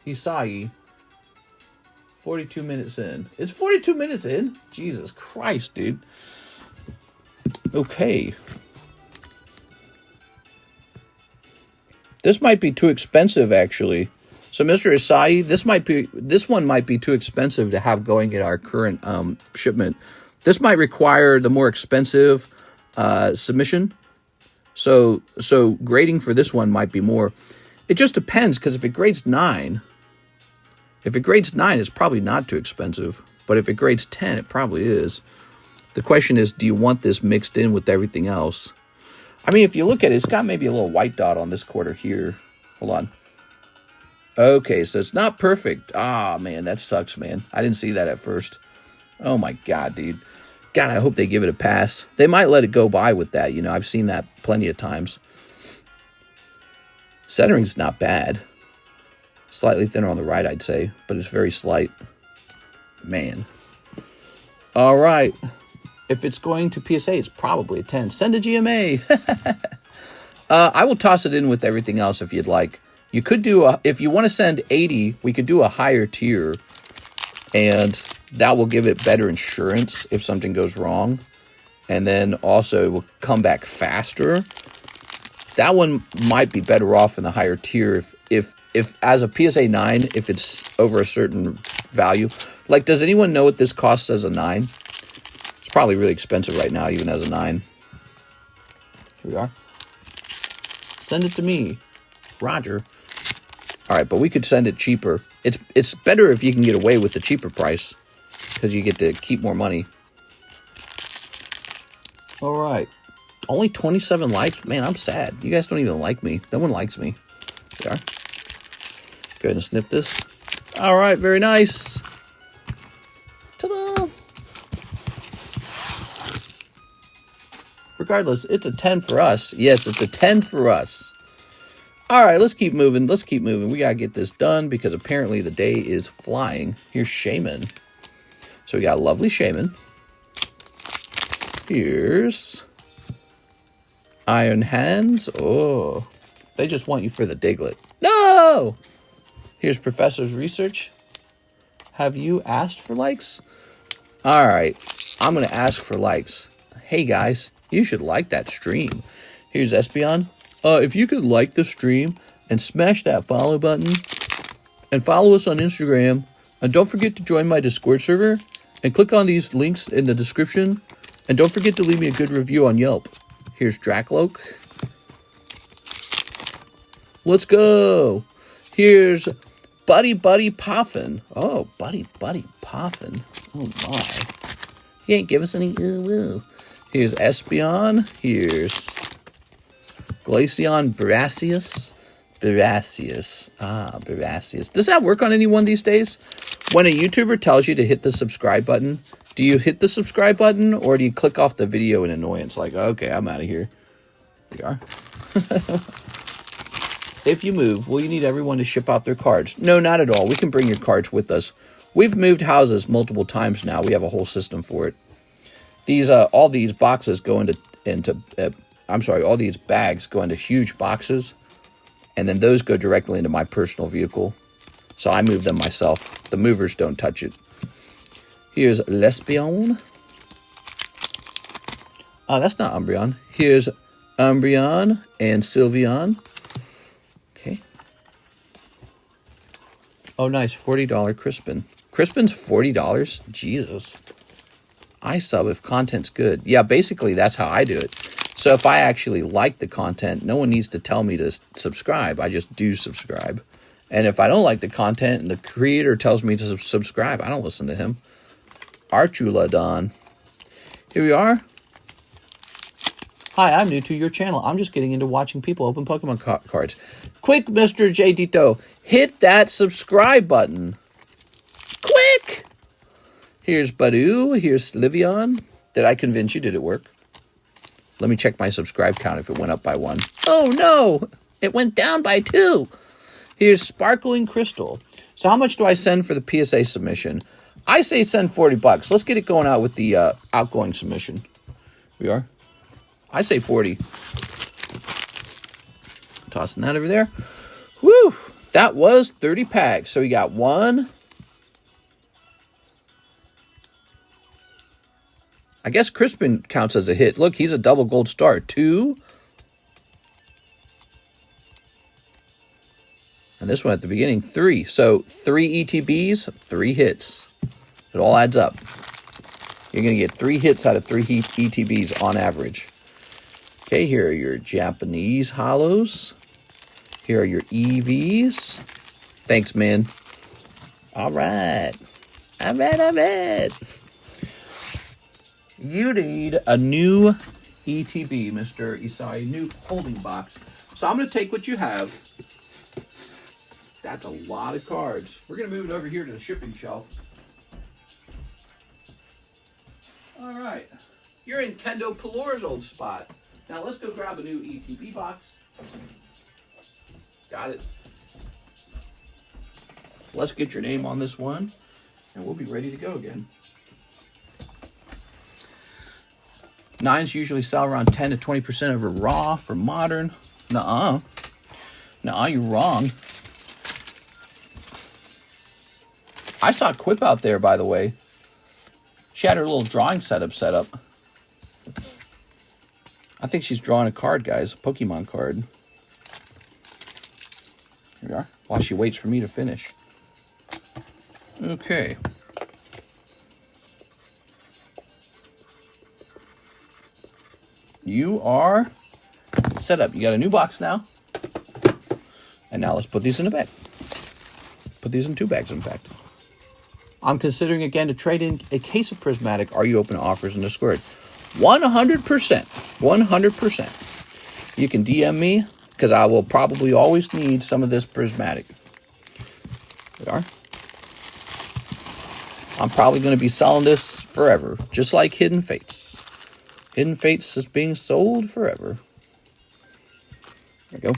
Isai, 42 minutes in. It's 42 minutes in? Jesus Christ, dude. Okay. This might be too expensive, actually. So, Mr. Isai, this one might be too expensive to have going in our current shipment. This might require the more expensive submission. So grading for this one might be more. It just depends, because if it grades 9, it's probably not too expensive. But if it grades 10, it probably is. The question is, do you want this mixed in with everything else? I mean, if you look at it, it's got maybe a little white dot on this quarter here. Hold on. Okay, so it's not perfect. Ah, man, that sucks, man. I didn't see that at first. Oh, my God, dude. God, I hope they give it a pass. They might let it go by with that. You know, I've seen that plenty of times. Centering's not bad. Slightly thinner on the right, I'd say, but it's very slight. Man. All right. If it's going to PSA, it's probably a 10. Send a GMA. I will toss it in with everything else if you'd like. You could do, if you want to send 80, we could do a higher tier, and that will give it better insurance if something goes wrong. And then also it will come back faster. That one might be better off in the higher tier if as a PSA 9, if it's over a certain value. Like, does anyone know what this costs as a 9? It's probably really expensive right now, even as a 9. Here we are. Send it to me. Roger. All right, but we could send it cheaper. It's better if you can get away with the cheaper price, because you get to keep more money. All right. Only 27 likes? Man, I'm sad. You guys don't even like me. No one likes me. There we are. Go ahead and snip this. All right, very nice. Ta-da! Regardless, it's a 10 for us. Yes, it's a 10 for us. All right, let's keep moving. Let's keep moving. We got to get this done because apparently the day is flying. Here's Shaman. So we got a lovely Shaman. Here's Iron Hands. Oh, they just want you for the Diglett. No! Here's Professor's Research. Have you asked for likes? All right, I'm going to ask for likes. Hey, guys, you should like that stream. Here's Espeon. If you could like the stream and smash that follow button and follow us on Instagram, and don't forget to join my Discord server and click on these links in the description, and don't forget to leave me a good review on Yelp. Here's Dracloak. Let's go. Here's Buddy Poffin. Oh, Buddy Poffin. Oh my. He ain't give us any woo. Here's Espeon. Here's Glaceon Brassius. Brassius. Does that work on anyone these days? When a YouTuber tells you to hit the subscribe button, do you hit the subscribe button or do you click off the video in annoyance? Like, okay, I'm out of here. Here we are. If you move, will you need everyone to ship out their cards? No, not at all. We can bring your cards with us. We've moved houses multiple times now. We have a whole system for it. These, all these boxes go all these bags go into huge boxes, and then those go directly into my personal vehicle. So I move them myself. The movers don't touch it. Here's Lesbion. Oh, that's not Umbreon. Here's Umbreon and Sylveon. Okay. Oh, nice. $40 Crispin. Crispin's $40? Jesus. I sub if content's good. Yeah, basically that's how I do it. So if I actually like the content, no one needs to tell me to subscribe. I just do subscribe. And if I don't like the content and the creator tells me to subscribe, I don't listen to him. Archuladon. Here we are. Hi, I'm new to your channel. I'm just getting into watching people open Pokemon cards. Quick, Mr. J. Dito, hit that subscribe button. Quick! Here's Badoo. Here's Livion. Did I convince you? Did it work? Let me check my subscribe count if it went up by 1. Oh, no! It went down by 2. Here's Sparkling Crystal. So how much do I send for the PSA submission? I say send $40. Let's get it going out with the outgoing submission. We are. I say 40. Tossing that over there. Woo! That was 30 packs. So we got 1. I guess Crispin counts as a hit. Look, he's a double gold star. 2. And this one at the beginning, 3. So 3 ETBs, 3 hits. It all adds up. You're going to get 3 hits out of 3 ETBs on average. Okay, here are your Japanese holos. Here are your EVs. Thanks, man. All right. All right. You need a new ETB, Mr. Isai, new holding box. So I'm going to take what you have. That's a lot of cards. We're going to move it over here to the shipping shelf. All right. You're in Kendo Pelor's old spot. Now let's go grab a new ETB box. Got it. Let's get your name on this one, and we'll be ready to go again. 9s usually sell around 10 to 20% over raw for modern. Nuh-uh. Nuh-uh, you're wrong. I saw Quip out there, by the way. She had her little drawing setup set up. I think she's drawing a card, guys. A Pokemon card. Here we are. While she waits for me to finish. Okay. You are set up. You got a new box now. And now let's put these in a bag. Put these in 2 bags, in fact. I'm considering again to trade in a case of Prismatic. Are you open to offers in Discord? 100%. 100%. You can DM me because I will probably always need some of this Prismatic. There we are. I'm probably going to be selling this forever, just like Hidden Fates. Hidden Fates is being sold forever. There we go.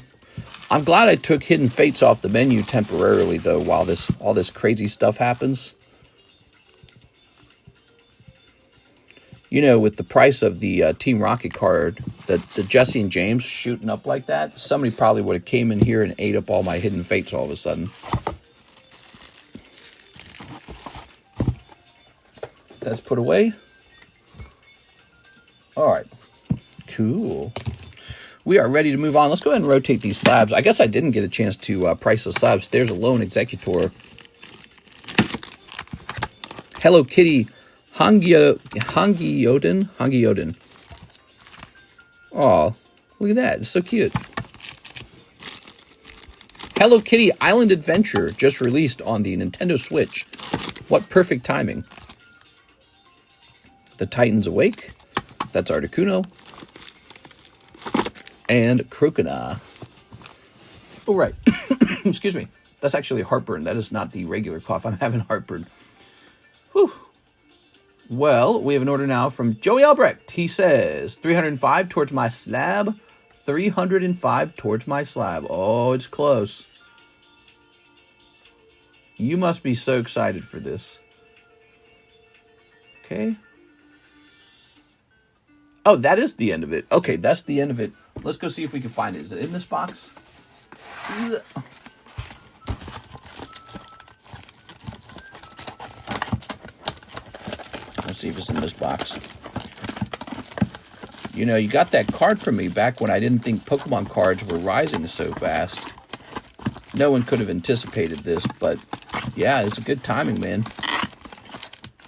I'm glad I took Hidden Fates off the menu temporarily, though, while all this crazy stuff happens. You know, with the price of the Team Rocket card, the Jesse and James shooting up like that, somebody probably would have came in here and ate up all my Hidden Fates all of a sudden. That's put away. All right. Cool. We are ready to move on. Let's go ahead and rotate these slabs. I guess I didn't get a chance to price the slabs. There's a Lone Executor. Hello Kitty. Hangyoden. Oh, look at that. It's so cute. Hello Kitty Island Adventure just released on the Nintendo Switch. What perfect timing. The Titans Awake. That's Articuno. And Crocodile. Oh, right. Excuse me. That's actually heartburn. That is not the regular cough. I'm having heartburn. Whew. Well, we have an order now from Joey Albrecht. He says, 305 towards my slab. 305 towards my slab. Oh, it's close. You must be so excited for this. Okay. Oh, that is the end of it. Okay, that's the end of it. Let's go see if we can find it. Is it in this box? Let's see if it's in this box. You know, you got that card from me back when I didn't think Pokemon cards were rising so fast. No one could have anticipated this, but yeah, it's a good timing, man.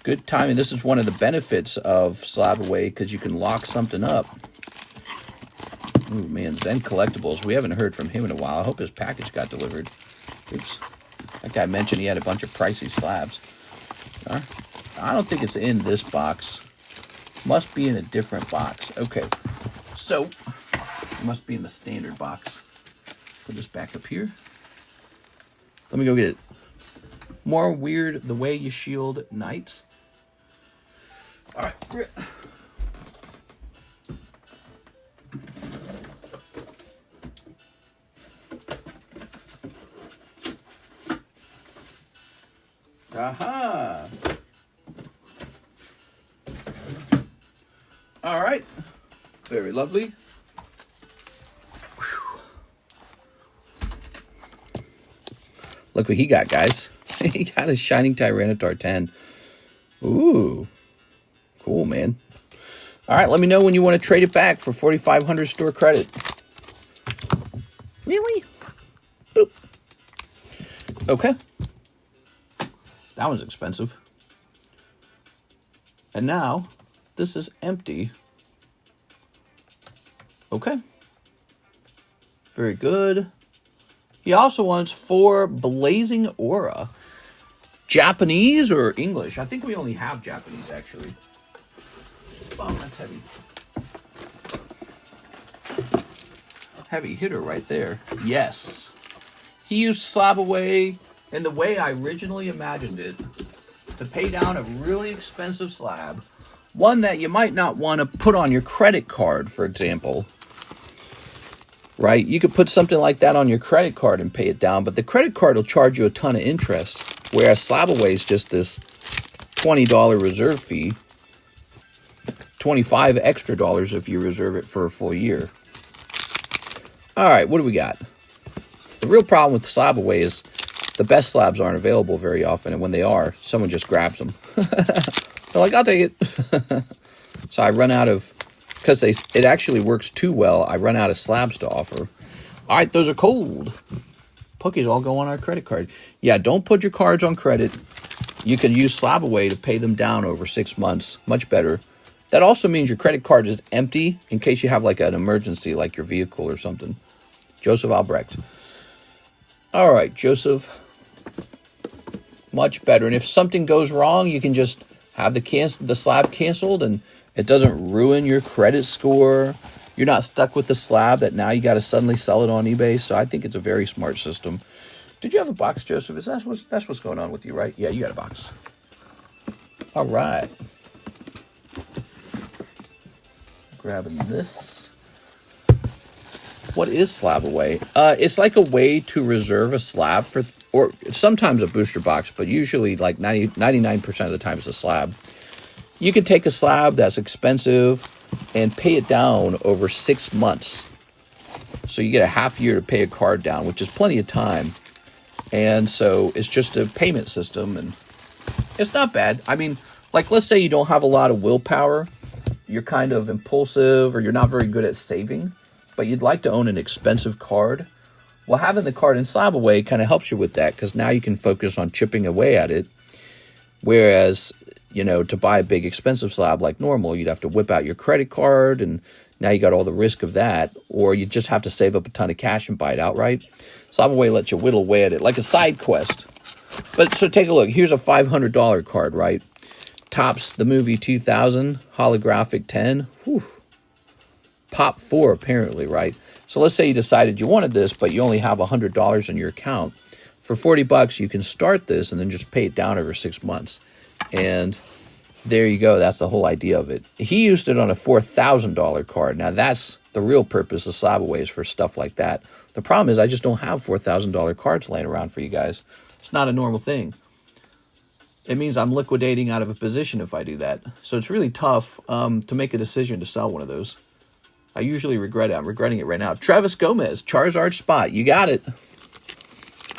Good timing. This is one of the benefits of Slabway because you can lock something up. Oh man, Zen Collectibles. We haven't heard from him in a while. I hope his package got delivered. Oops. That guy mentioned he had a bunch of pricey slabs. I don't think it's in this box. Must be in a different box. Okay. So, it must be in the standard box. Put this back up here. Let me go get it. More Weird The Way You Shield Knights. All right. Aha. All right. Very lovely. Whew. Look what he got, guys. He got a Shining Tyranitar 10. Ooh. Cool, man. All right, let me know when you want to trade it back for 4,500 store credit. Really? Boop. Okay. That was expensive. And now, this is empty. Okay. Very good. He also wants 4 Blazing Aura. Japanese or English? I think we only have Japanese, actually. Oh, that's heavy. Heavy hitter right there. Yes. He used Slabway in the way I originally imagined it. To pay down a really expensive slab. One that you might not want to put on your credit card, for example. Right? You could put something like that on your credit card and pay it down, but the credit card will charge you a ton of interest. Whereas Slabway is just this $20 reserve fee. $25 extra if you reserve it for a full year. All right, what do we got? The real problem with the Slabway is the best slabs aren't available very often, and when they are, someone just grabs them. They're like, I'll take it. So I run out of, because it actually works too well, I run out of slabs to offer. All right, those are cold. Pokies all go on our credit card. Yeah, don't put your cards on credit. You can use Slabway to pay them down over 6 months. Much better. That also means your credit card is empty in case you have like an emergency, like your vehicle or something. Joseph Albrecht. All right, Joseph. Much better. And if something goes wrong, you can just have the slab canceled and it doesn't ruin your credit score. You're not stuck with the slab that now you got to suddenly sell it on eBay. So I think it's a very smart system. Did you have a box, Joseph? That's what's going on with you, right? Yeah, you got a box. All right. Grabbing this. What is Slabway? It's like a way to reserve a slab for, or sometimes a booster box, but usually like 99% of the time it's a slab. You can take a slab that's expensive and pay it down over 6 months. So you get a half year to pay a card down, which is plenty of time. And so it's just a payment system, and it's not bad. I mean, like, let's say you don't have a lot of willpower. You're kind of impulsive, or you're not very good at saving, but you'd like to own an expensive card. Well, having the card in Slabway kind of helps you with that, because now you can focus on chipping away at it. Whereas, you know, to buy a big expensive slab like normal, you'd have to whip out your credit card, and now you got all the risk of that. Or you just have to save up a ton of cash and buy it outright. Slabway lets you whittle away at it like a side quest. But so take a look. Here's a $500 card, right? Tops the movie 2000, holographic 10. Whew. Pop 4 apparently, right? So let's say you decided you wanted this, but you only have $100 in your account. For $40, you can start this and then just pay it down over 6 months. And there you go. That's the whole idea of it. He used it on a $4,000 card. Now, that's the real purpose of Slabway, is for stuff like that. The problem is I just don't have $4,000 cards laying around for you guys. It's not a normal thing. It means I'm liquidating out of a position if I do that. So it's really tough to make a decision to sell one of those. I usually regret it. I'm regretting it right now. Travis Gomez, Charizard spot. You got it.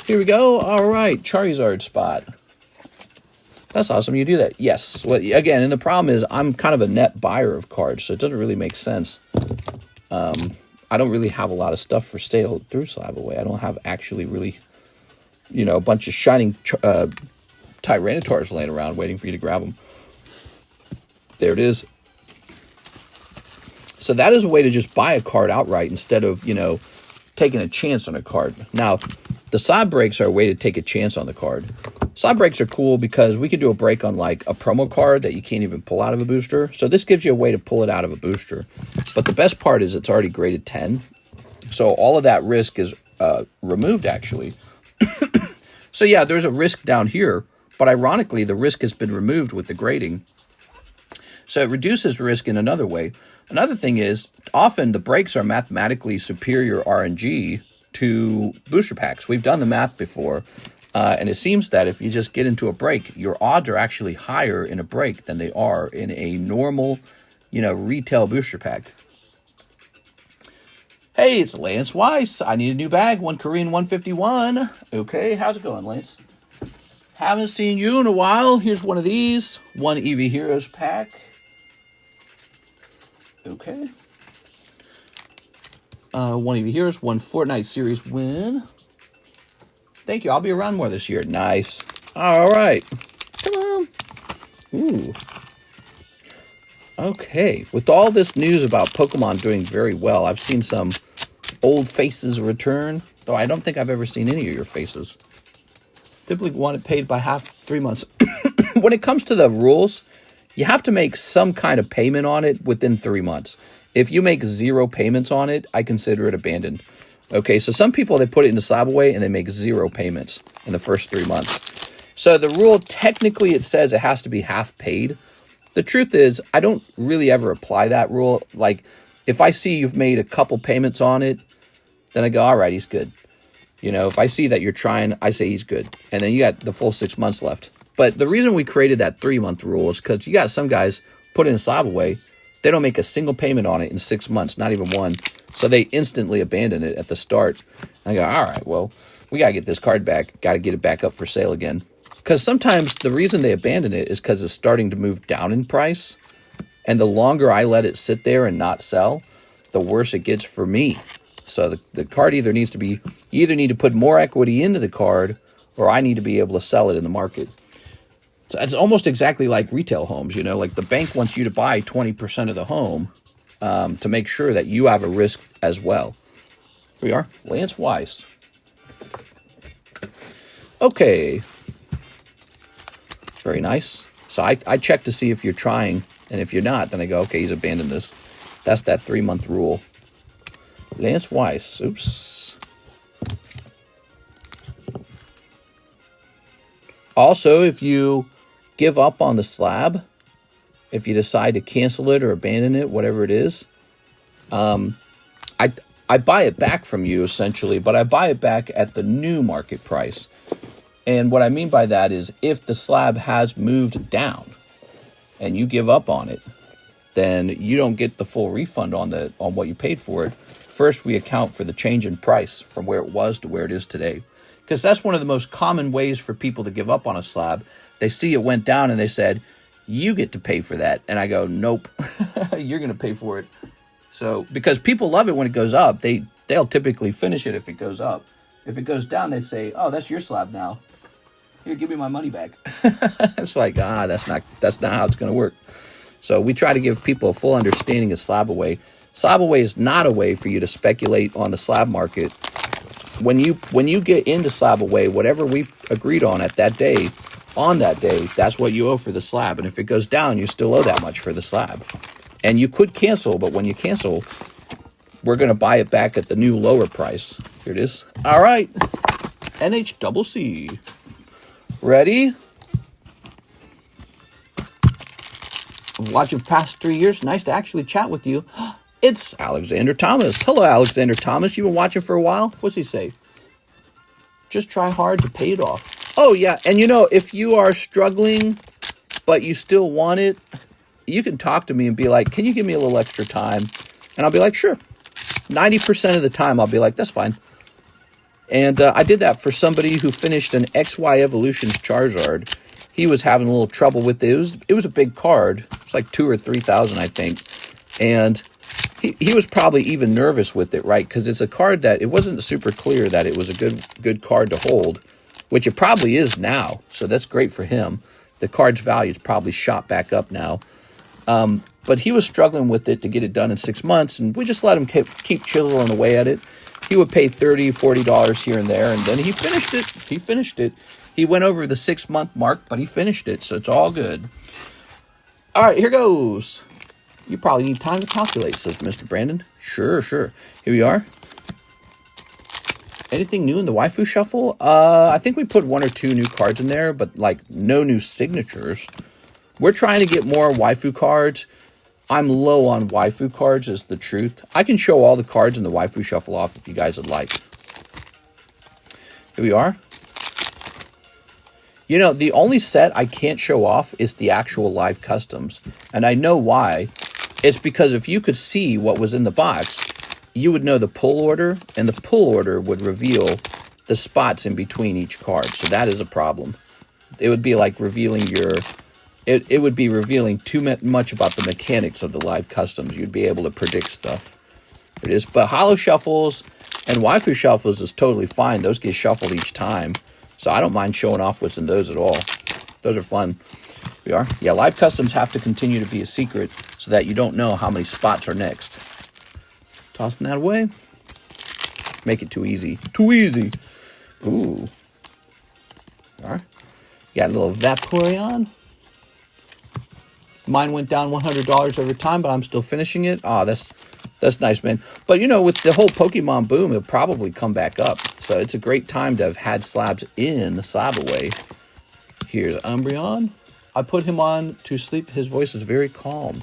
Here we go. All right, Charizard spot. That's awesome. You do that. Yes. Well, again, and the problem is I'm kind of a net buyer of cards, so it doesn't really make sense. I don't really have a lot of stuff for sale through Slabway. I don't have actually really, you know, a bunch of shining Tyrannitars laying around waiting for you to grab them. There it is. So that is a way to just buy a card outright instead of, you know, taking a chance on a card. Now, the slab breaks are a way to take a chance on the card. Slab breaks are cool because we could do a break on like a promo card that you can't even pull out of a booster. So this gives you a way to pull it out of a booster. But the best part is it's already graded 10. So all of that risk is removed, actually. So yeah, there's a risk down here. But ironically, the risk has been removed with the grading. So it reduces risk in another way. Another thing is, often the breaks are mathematically superior RNG to booster packs. We've done the math before, and it seems that if you just get into a break, your odds are actually higher in a break than they are in a normal, you know, retail booster pack. Hey, it's Lance Weiss. I need a new bag, one Korean 151. Okay, how's it going, Lance? Haven't seen you in a while. Here's one of these. One EV Heroes pack. Okay. One EV Heroes, one Fortnite Series win. Thank you. I'll be around more this year. Nice. All right. Come on. Ooh. Okay. With all this news about Pokemon doing very well, I've seen some old faces return, though I don't think I've ever seen any of your faces. Typically want it paid by half 3 months. When it comes to the rules, you have to make some kind of payment on it within 3 months. If you make 0 payments on it, I consider it abandoned. Okay, so some people, they put it into Slabway and they make 0 payments in the first 3 months. So the rule, technically it says it has to be half paid. The truth is, I don't really ever apply that rule. Like, if I see you've made a couple payments on it, then I go, all right, he's good. You know, if I see that you're trying, I say he's good. And then you got the full 6 months left. But the reason we created that 3-month rule is because you got some guys put in a Slabway, they don't make a single payment on it in 6 months, not even one. So they instantly abandon it at the start. And I go, all right, well, we got to get this card back. Got to get it back up for sale again. Because sometimes the reason they abandon it is because it's starting to move down in price. And the longer I let it sit there and not sell, the worse it gets for me. So the card either needs to be, you either need to put more equity into the card, or I need to be able to sell it in the market. So it's almost exactly like retail homes, you know, like the bank wants you to buy 20% of the home to make sure that you have a risk as well. Here we are, Lance Weiss. Okay. Very nice. So I check to see if you're trying, and if you're not, then I go, okay, he's abandoned this. That's that 3-month rule. Lance Weiss. Oops. Also, if you give up on the slab, if you decide to cancel it or abandon it, whatever it is, I buy it back from you, essentially, but I buy it back at the new market price. And what I mean by that is if the slab has moved down. and you give up on it, then you don't get the full refund on what you paid for it. First, we account for the change in price from where it was to where it is today. Because that's one of the most common ways for people to give up on a slab. They see it went down and they said, you get to pay for that. And I go, nope, you're going to pay for it. So, because people love it when it goes up, they'll typically finish it if it goes up. If it goes down, they'd say, oh, that's your slab now. Here, give me my money back. It's like, that's not how it's going to work. So we try to give people a full understanding of Slabway. Slabway is not a way for you to speculate on the slab market. When you get into Slabway, whatever we agreed on that day, that's what you owe for the slab. And if it goes down, you still owe that much for the slab. And you could cancel, but when you cancel, we're going to buy it back at the new lower price. Here it is. All right. NHCC. Ready? Watching past 3 years. Nice to actually chat with you. It's Alexander Thomas. Hello, Alexander Thomas. You've been watching for a while? What's he say? Just try hard to pay it off. Oh, yeah. And if you are struggling, but you still want it, you can talk to me and be like, can you give me a little extra time? And I'll be like, sure. 90% of the time, I'll be like, that's fine. And I did that for somebody who finished an XY Evolutions Charizard. He was having a little trouble with it. It was a big card. It's like 2,000 or 3,000, I think. And he was probably even nervous with it, right? Because it's a card that it wasn't super clear that it was a good card to hold, which it probably is now. So that's great for him. The card's value is probably shot back up now. But he was struggling with it to get it done in 6 months, and we just let him keep chiseling away at it. He would pay $30, $40 here and there, and then he finished it. He went over the 6-month mark, but he finished it, so it's all good. All right, here goes. You probably need time to calculate, says Mr. Brandon. Sure. Here we are. Anything new in the Waifu Shuffle? I think we put 1 or 2 new cards in there, but no new signatures. We're trying to get more Waifu cards. I'm low on Waifu cards, is the truth. I can show all the cards in the Waifu Shuffle off if you guys would like. Here we are. The only set I can't show off is the actual live customs. And I know why. It's because if you could see what was in the box, you would know the pull order, and the pull order would reveal the spots in between each card. So that is a problem. It would be like revealing it would be revealing too much about the mechanics of the live customs. You'd be able to predict stuff. It is. But Holo Shuffles and Waifu Shuffles is totally fine. Those get shuffled each time. So I don't mind showing off what's in those at all. Those are fun. We are. Yeah, live customs have to continue to be a secret so that you don't know how many spots are next. Tossing that away. Make it too easy. Too easy. Ooh. All right. Got a little Vaporeon. Mine went down $100 over time, but I'm still finishing it. Oh, that's nice, man. But, with the whole Pokemon boom, it'll probably come back up. So it's a great time to have had slabs in the Slabway. Here's Umbreon. I put him on to sleep. His voice is very calm.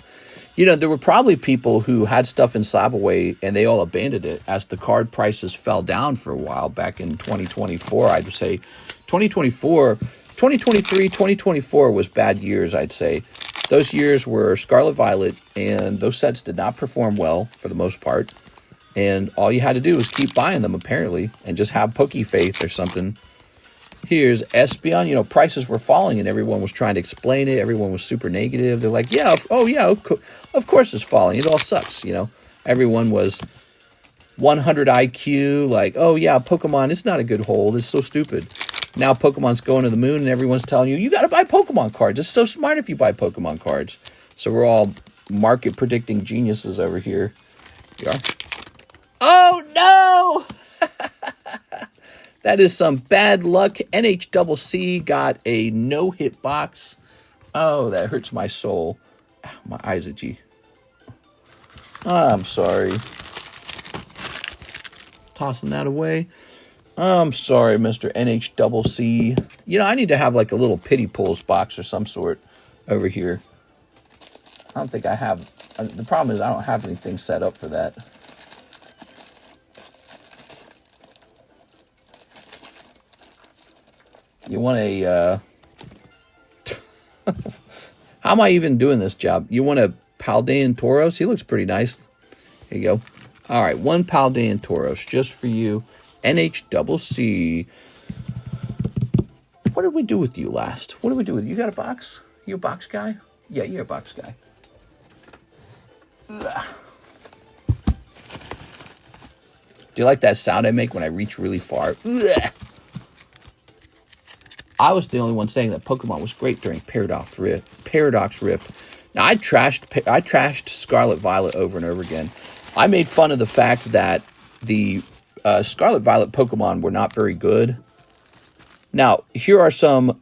There were probably people who had stuff in Slabway and they all abandoned it as the card prices fell down for a while back in 2024. I'd say 2023, 2024 was bad years, I'd say. Those years were Scarlet Violet, and those sets did not perform well for the most part. And all you had to do was keep buying them, apparently, and just have Poke Faith or something. Here's Espeon. Prices were falling, and everyone was trying to explain it. Everyone was super negative. They're like, of course it's falling. It all sucks, Everyone was 100 IQ, like, oh, yeah, Pokemon, it's not a good hold. It's so stupid. Now Pokemon's going to the moon, and everyone's telling you got to buy Pokemon cards. It's so smart if you buy Pokemon cards. So we're all market predicting geniuses over here. Here we are. Oh, no! That is some bad luck. NHCC got a no-hit box. Oh, that hurts my soul. My eyes itchy. I'm sorry. Tossing that away. I'm sorry, Mr. NHCC. I need to have like a little pity pulls box or some sort over here. I don't think I have. The problem is I don't have anything set up for that. You want a... How am I even doing this job? You want a Paldean Tauros? He looks pretty nice. Here you go. All right, one Paldean Tauros just for you. NHCC. What did we do with you last? What did we do with you? You got a box? You a box guy? Yeah, you're a box guy. Ugh. Do you like that sound I make when I reach really far? Ugh. I was the only one saying that Pokemon was great during Paradox Rift. Now, I trashed Scarlet Violet over and over again. I made fun of the fact that the Scarlet Violet Pokemon were not very good. Now, here are some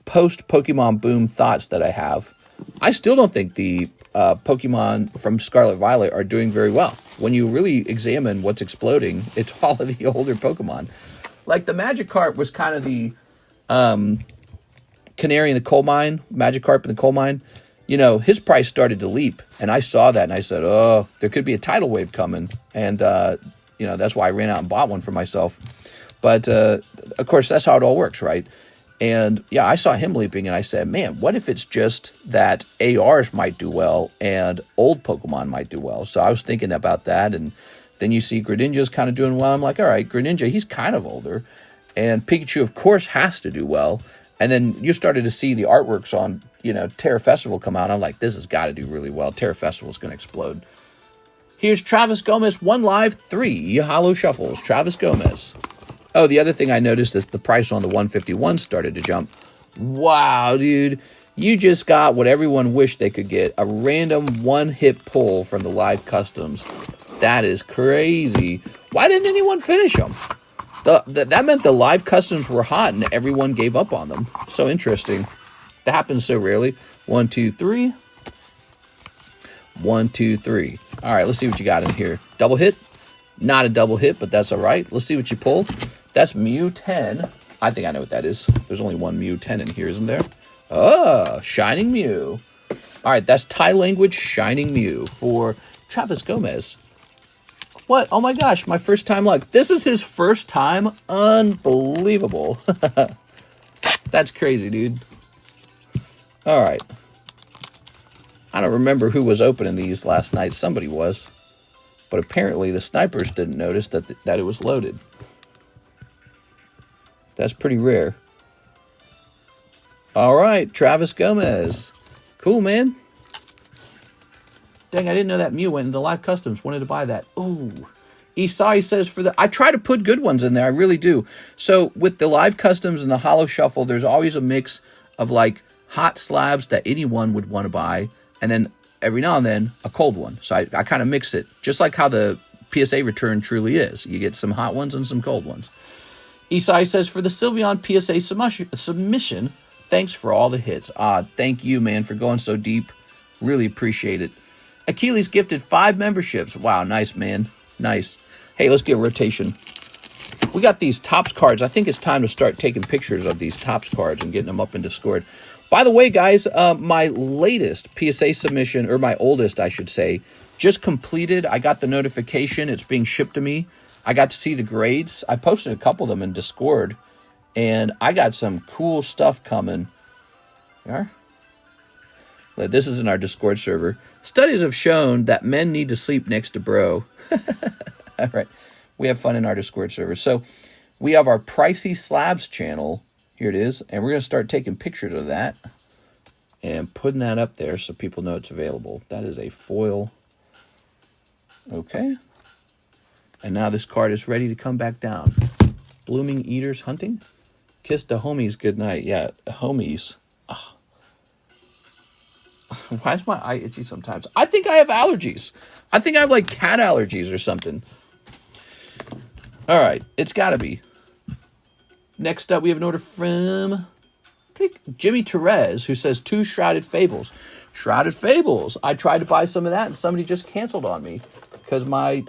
post-Pokemon Boom thoughts that I have. I still don't think the Pokemon from Scarlet Violet are doing very well. When you really examine what's exploding, it's all of the older Pokemon. Like the Magikarp was kind of the canary in the coal mine, Magikarp in the coal mine. You know, his price started to leap, and I saw that, and I said, oh, there could be a tidal wave coming. And, you know, that's why I ran out and bought one for myself. But, of course, that's how it all works, right? And, yeah, I saw him leaping, and I said, man, what if it's just that ARs might do well and old Pokemon might do well? So I was thinking about that, and then you see Greninja's kind of doing well. I'm like, all right, Greninja, he's kind of older. And Pikachu, of course, has to do well. And then you started to see the artworks on, you know, Terra Festival come out. I'm like, this has got to do really well. Terra Festival's going to explode. Here's Travis Gomez, 1 Live, 3 Holo Shuffles. Travis Gomez. Oh, the other thing I noticed is the price on the 151 started to jump. Wow, dude. You just got what everyone wished they could get. A random one-hit pull from the live customs. That is crazy. Why didn't anyone finish them? That meant the live customs were hot and everyone gave up on them. So interesting. That happens so rarely. 1, 2, 3. 1, 2, 3. All right, let's see what you got in here. Double hit? Not a double hit, but that's all right. Let's see what you pulled. That's Mew 10. I think I know what that is. There's only one Mew 10 in here, isn't there? Oh, Shining Mew. All right, that's Thai language Shining Mew for Travis Gomez. What? Oh my gosh, my first time luck. This is his first time? Unbelievable. That's crazy, dude. All right. I don't remember who was opening these last night. Somebody was. But apparently the snipers didn't notice that it was loaded. That's pretty rare. All right, Travis Gomez. Cool, man. Dang, I didn't know that Mew went into live customs. Wanted to buy that. Ooh. Isai says I try to put good ones in there. I really do. So with the live customs and the Holo Shuffle, there's always a mix of like hot slabs that anyone would want to buy. And then every now and then a cold one. So I kind of mix it. Just like how the PSA return truly is. You get some hot ones and some cold ones. Isai says for the Sylveon PSA submission, thanks for all the hits. Thank you, man, for going so deep. Really appreciate it. Achilles gifted 5 memberships. Wow, nice, man. Nice. Hey, let's get a rotation. We got these Topps cards. I think it's time to start taking pictures of these Topps cards and getting them up in Discord. By the way, guys, my latest PSA submission, or my oldest, I should say, just completed. I got the notification. It's being shipped to me. I got to see the grades. I posted a couple of them in Discord, and I got some cool stuff coming. There. This is in our Discord server. Studies have shown that men need to sleep next to bro. All right. We have fun in our Discord server. So we have our Pricey Slabs channel. Here it is. And we're going to start taking pictures of that and putting that up there so people know it's available. That is a foil. Okay. And now this card is ready to come back down. Blooming Eaters Hunting. Kiss the homies goodnight. Yeah, homies. Oh. Why is my eye itchy sometimes? I think I have allergies. I think I have like cat allergies or something. All right, it's got to be. Next up, we have an order from, I think, Jimmy Therese, who says 2 Shrouded Fables. Shrouded Fables. I tried to buy some of that, and somebody just canceled on me because my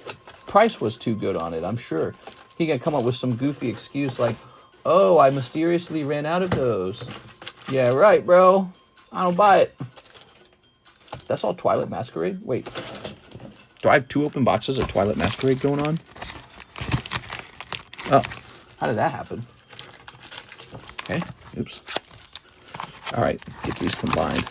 price was too good on it, I'm sure. He can come up with some goofy excuse like, oh, I mysteriously ran out of those. Yeah, right, bro. I don't buy it. That's all Twilight Masquerade? Wait. Do I have 2 open boxes of Twilight Masquerade going on? Oh, how did that happen? Okay, oops. All right, get these combined.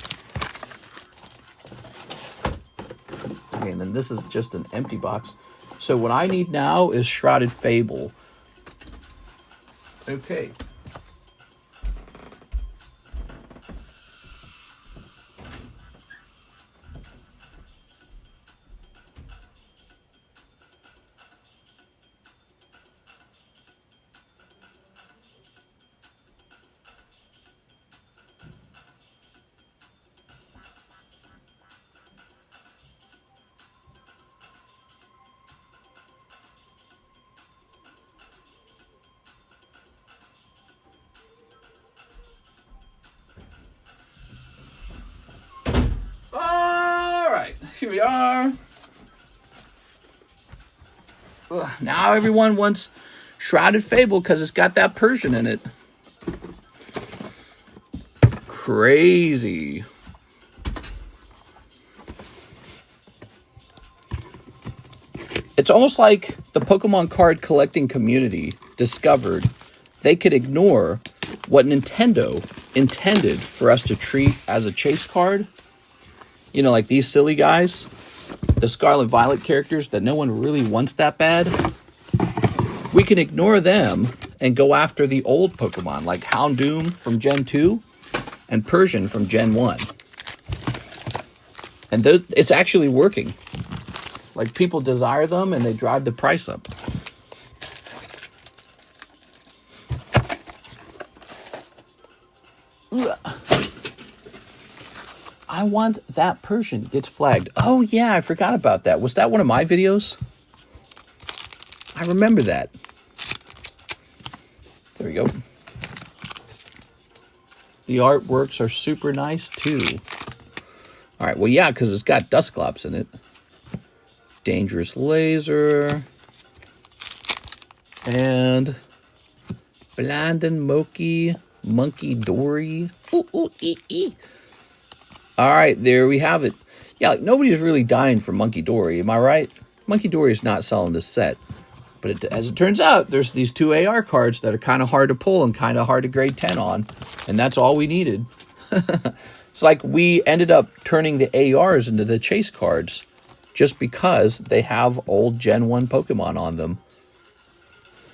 Okay, and then this is just an empty box. So what I need now is Shrouded Fable. Okay. Here we are. Ugh, now everyone wants Shrouded Fable because it's got that Persian in it. Crazy. It's almost like the Pokemon card collecting community discovered they could ignore what Nintendo intended for us to treat as a chase card. You know, like these silly guys, the Scarlet Violet characters that no one really wants that bad. We can ignore them and go after the old Pokemon, like Houndoom from Gen 2 and Persian from Gen 1. And it's actually working. Like, people desire them and they drive the price up. I want that Persian gets flagged. Oh, yeah, I forgot about that. Was that one of my videos? I remember that. There we go. The artworks are super nice, too. All right, well, yeah, because it's got Dusclops in it. Dangerous Laser. And Blandin Moki, Monkey Dory. Ooh, ooh, ee, ee. All right, there we have it. Yeah, like, nobody's really dying for Monkey Dory, am I right? Monkey Dory is not selling this set. But as it turns out, there's these 2 AR cards that are kind of hard to pull and kind of hard to grade 10 on. And that's all we needed. It's like we ended up turning the ARs into the chase cards just because they have old Gen 1 Pokemon on them.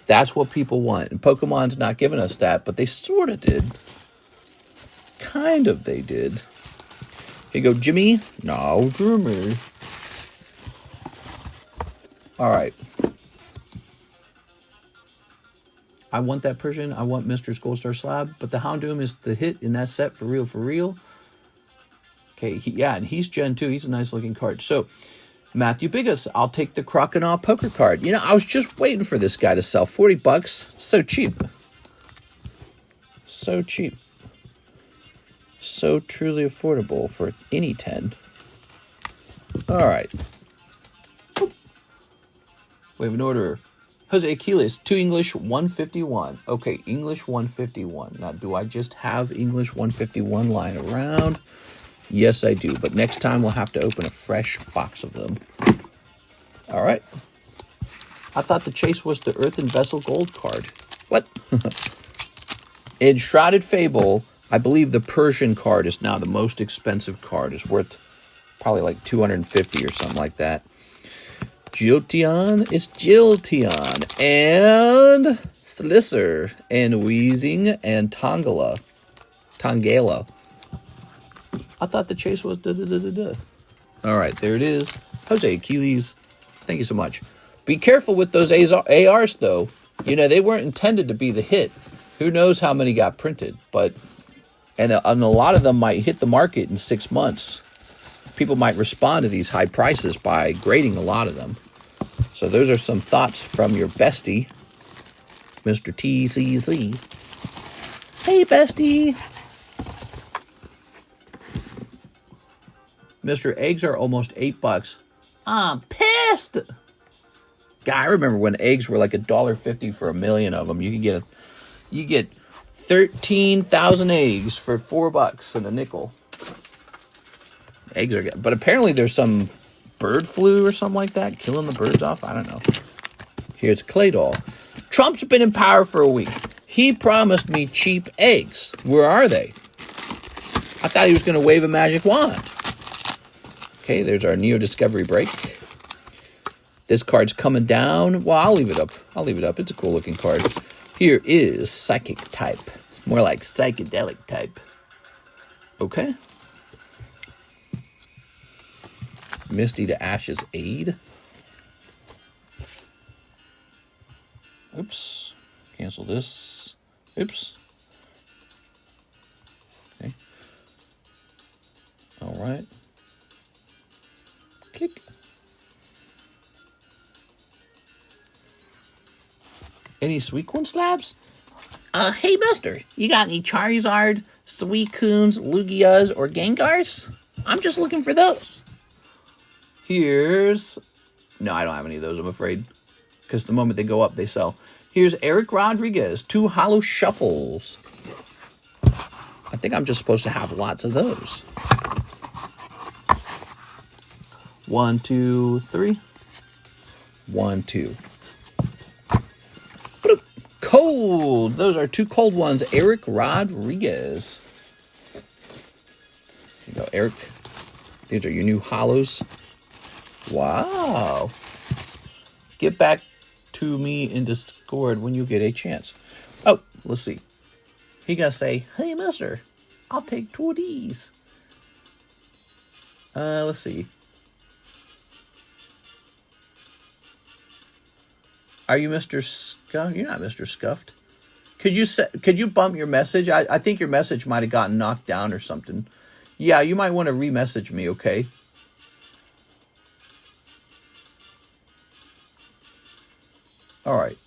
That's what people want. And Pokemon's not giving us that, but they sort of did. Kind of they did. Here you go, Jimmy. No, Jimmy. All right. I want that Persian. I want Mr. Gold Star Slab. But the Houndoom is the hit in that set for real, for real. Okay, yeah, and he's Gen 2. He's a nice looking card. So, Matthew Biggis, I'll take the Crocodile poker card. You know, I was just waiting for this guy to sell. $40. So cheap. So cheap. So truly affordable for any 10. All right. We have an order. Jose Aquiles, 2 English 151. Okay, English 151. Now, do I just have English 151 lying around? Yes, I do. But next time we'll have to open a fresh box of them. All right. I thought the chase was the Earthen Vessel Gold card. What? In Shrouded Fable, I believe the Persian card is now the most expensive card. It's worth probably like 250 or something like that. Jilteon is Jilteon. And Slicer and Wheezing and Tongala. I thought the chase was da-da-da-da-da. All right, there it is. Jose Aquiles, thank you so much. Be careful with those ARs, though. You know, they weren't intended to be the hit. Who knows how many got printed, but... And a lot of them might hit the market in 6 months. People might respond to these high prices by grading a lot of them. So those are some thoughts from your bestie, Mr. TCZ. Hey, bestie. Mr. Eggs are almost $8. I'm pissed. God, I remember when eggs were like $1.50 for a million of them. You get 13,000 eggs for $4 and a nickel. Eggs are good. But apparently there's some bird flu or something like that, killing the birds off. I don't know. Here's Claydol. Trump's been in power for a week. He promised me cheap eggs. Where are they? I thought he was going to wave a magic wand. Okay, there's our Neo Discovery break. This card's coming down. Well, I'll leave it up. I'll leave it up. It's a cool looking card. Here is Psychic type. It's more like psychedelic type. Okay. Misty to Ash's aid. Oops. Cancel this. Oops. Okay. All right. Kick. Any Suicune slabs? Hey, mister, you got any Charizard, Suicunes, Lugias, or Gengars? I'm just looking for those. Here's... No, I don't have any of those, I'm afraid. Because the moment they go up, they sell. Here's Eric Rodriguez, 2 Holo Shuffles. I think I'm just supposed to have lots of those. 1, 2, 3. 1, 2. Cold. Those are 2 cold ones. Eric Rodriguez. There you go, Eric. These are your new Holos. Wow. Get back to me in Discord when you get a chance. Oh, let's see. He gotta say, hey, mister, I'll take 2 of these. Let's see. Are you Mr. Scuffed? You're not Mr. Scuffed. Could you bump your message? I think your message might have gotten knocked down or something. Yeah, you might want to re-message me, okay? All right.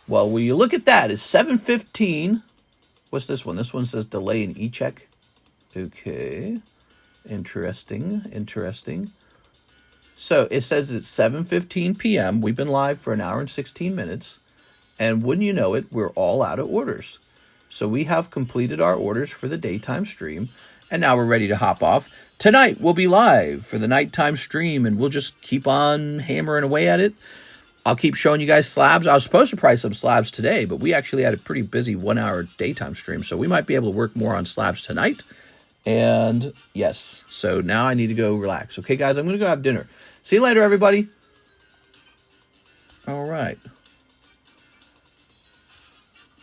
Well, will you look at that? It's 7:15. What's this one? This one says delay in e-check. Okay. Interesting. Interesting. So it says it's 7:15 p.m. We've been live for 1 hour and 16 minutes. And wouldn't you know it, we're all out of orders. So we have completed our orders for the daytime stream. And now we're ready to hop off. Tonight we'll be live for the nighttime stream. And we'll just keep on hammering away at it. I'll keep showing you guys slabs. I was supposed to price some slabs today. But we actually had a pretty busy 1 hour daytime stream. So we might be able to work more on slabs tonight. And yes, so now I need to go relax. Okay, guys, I'm going to go have dinner. See you later, everybody. All right.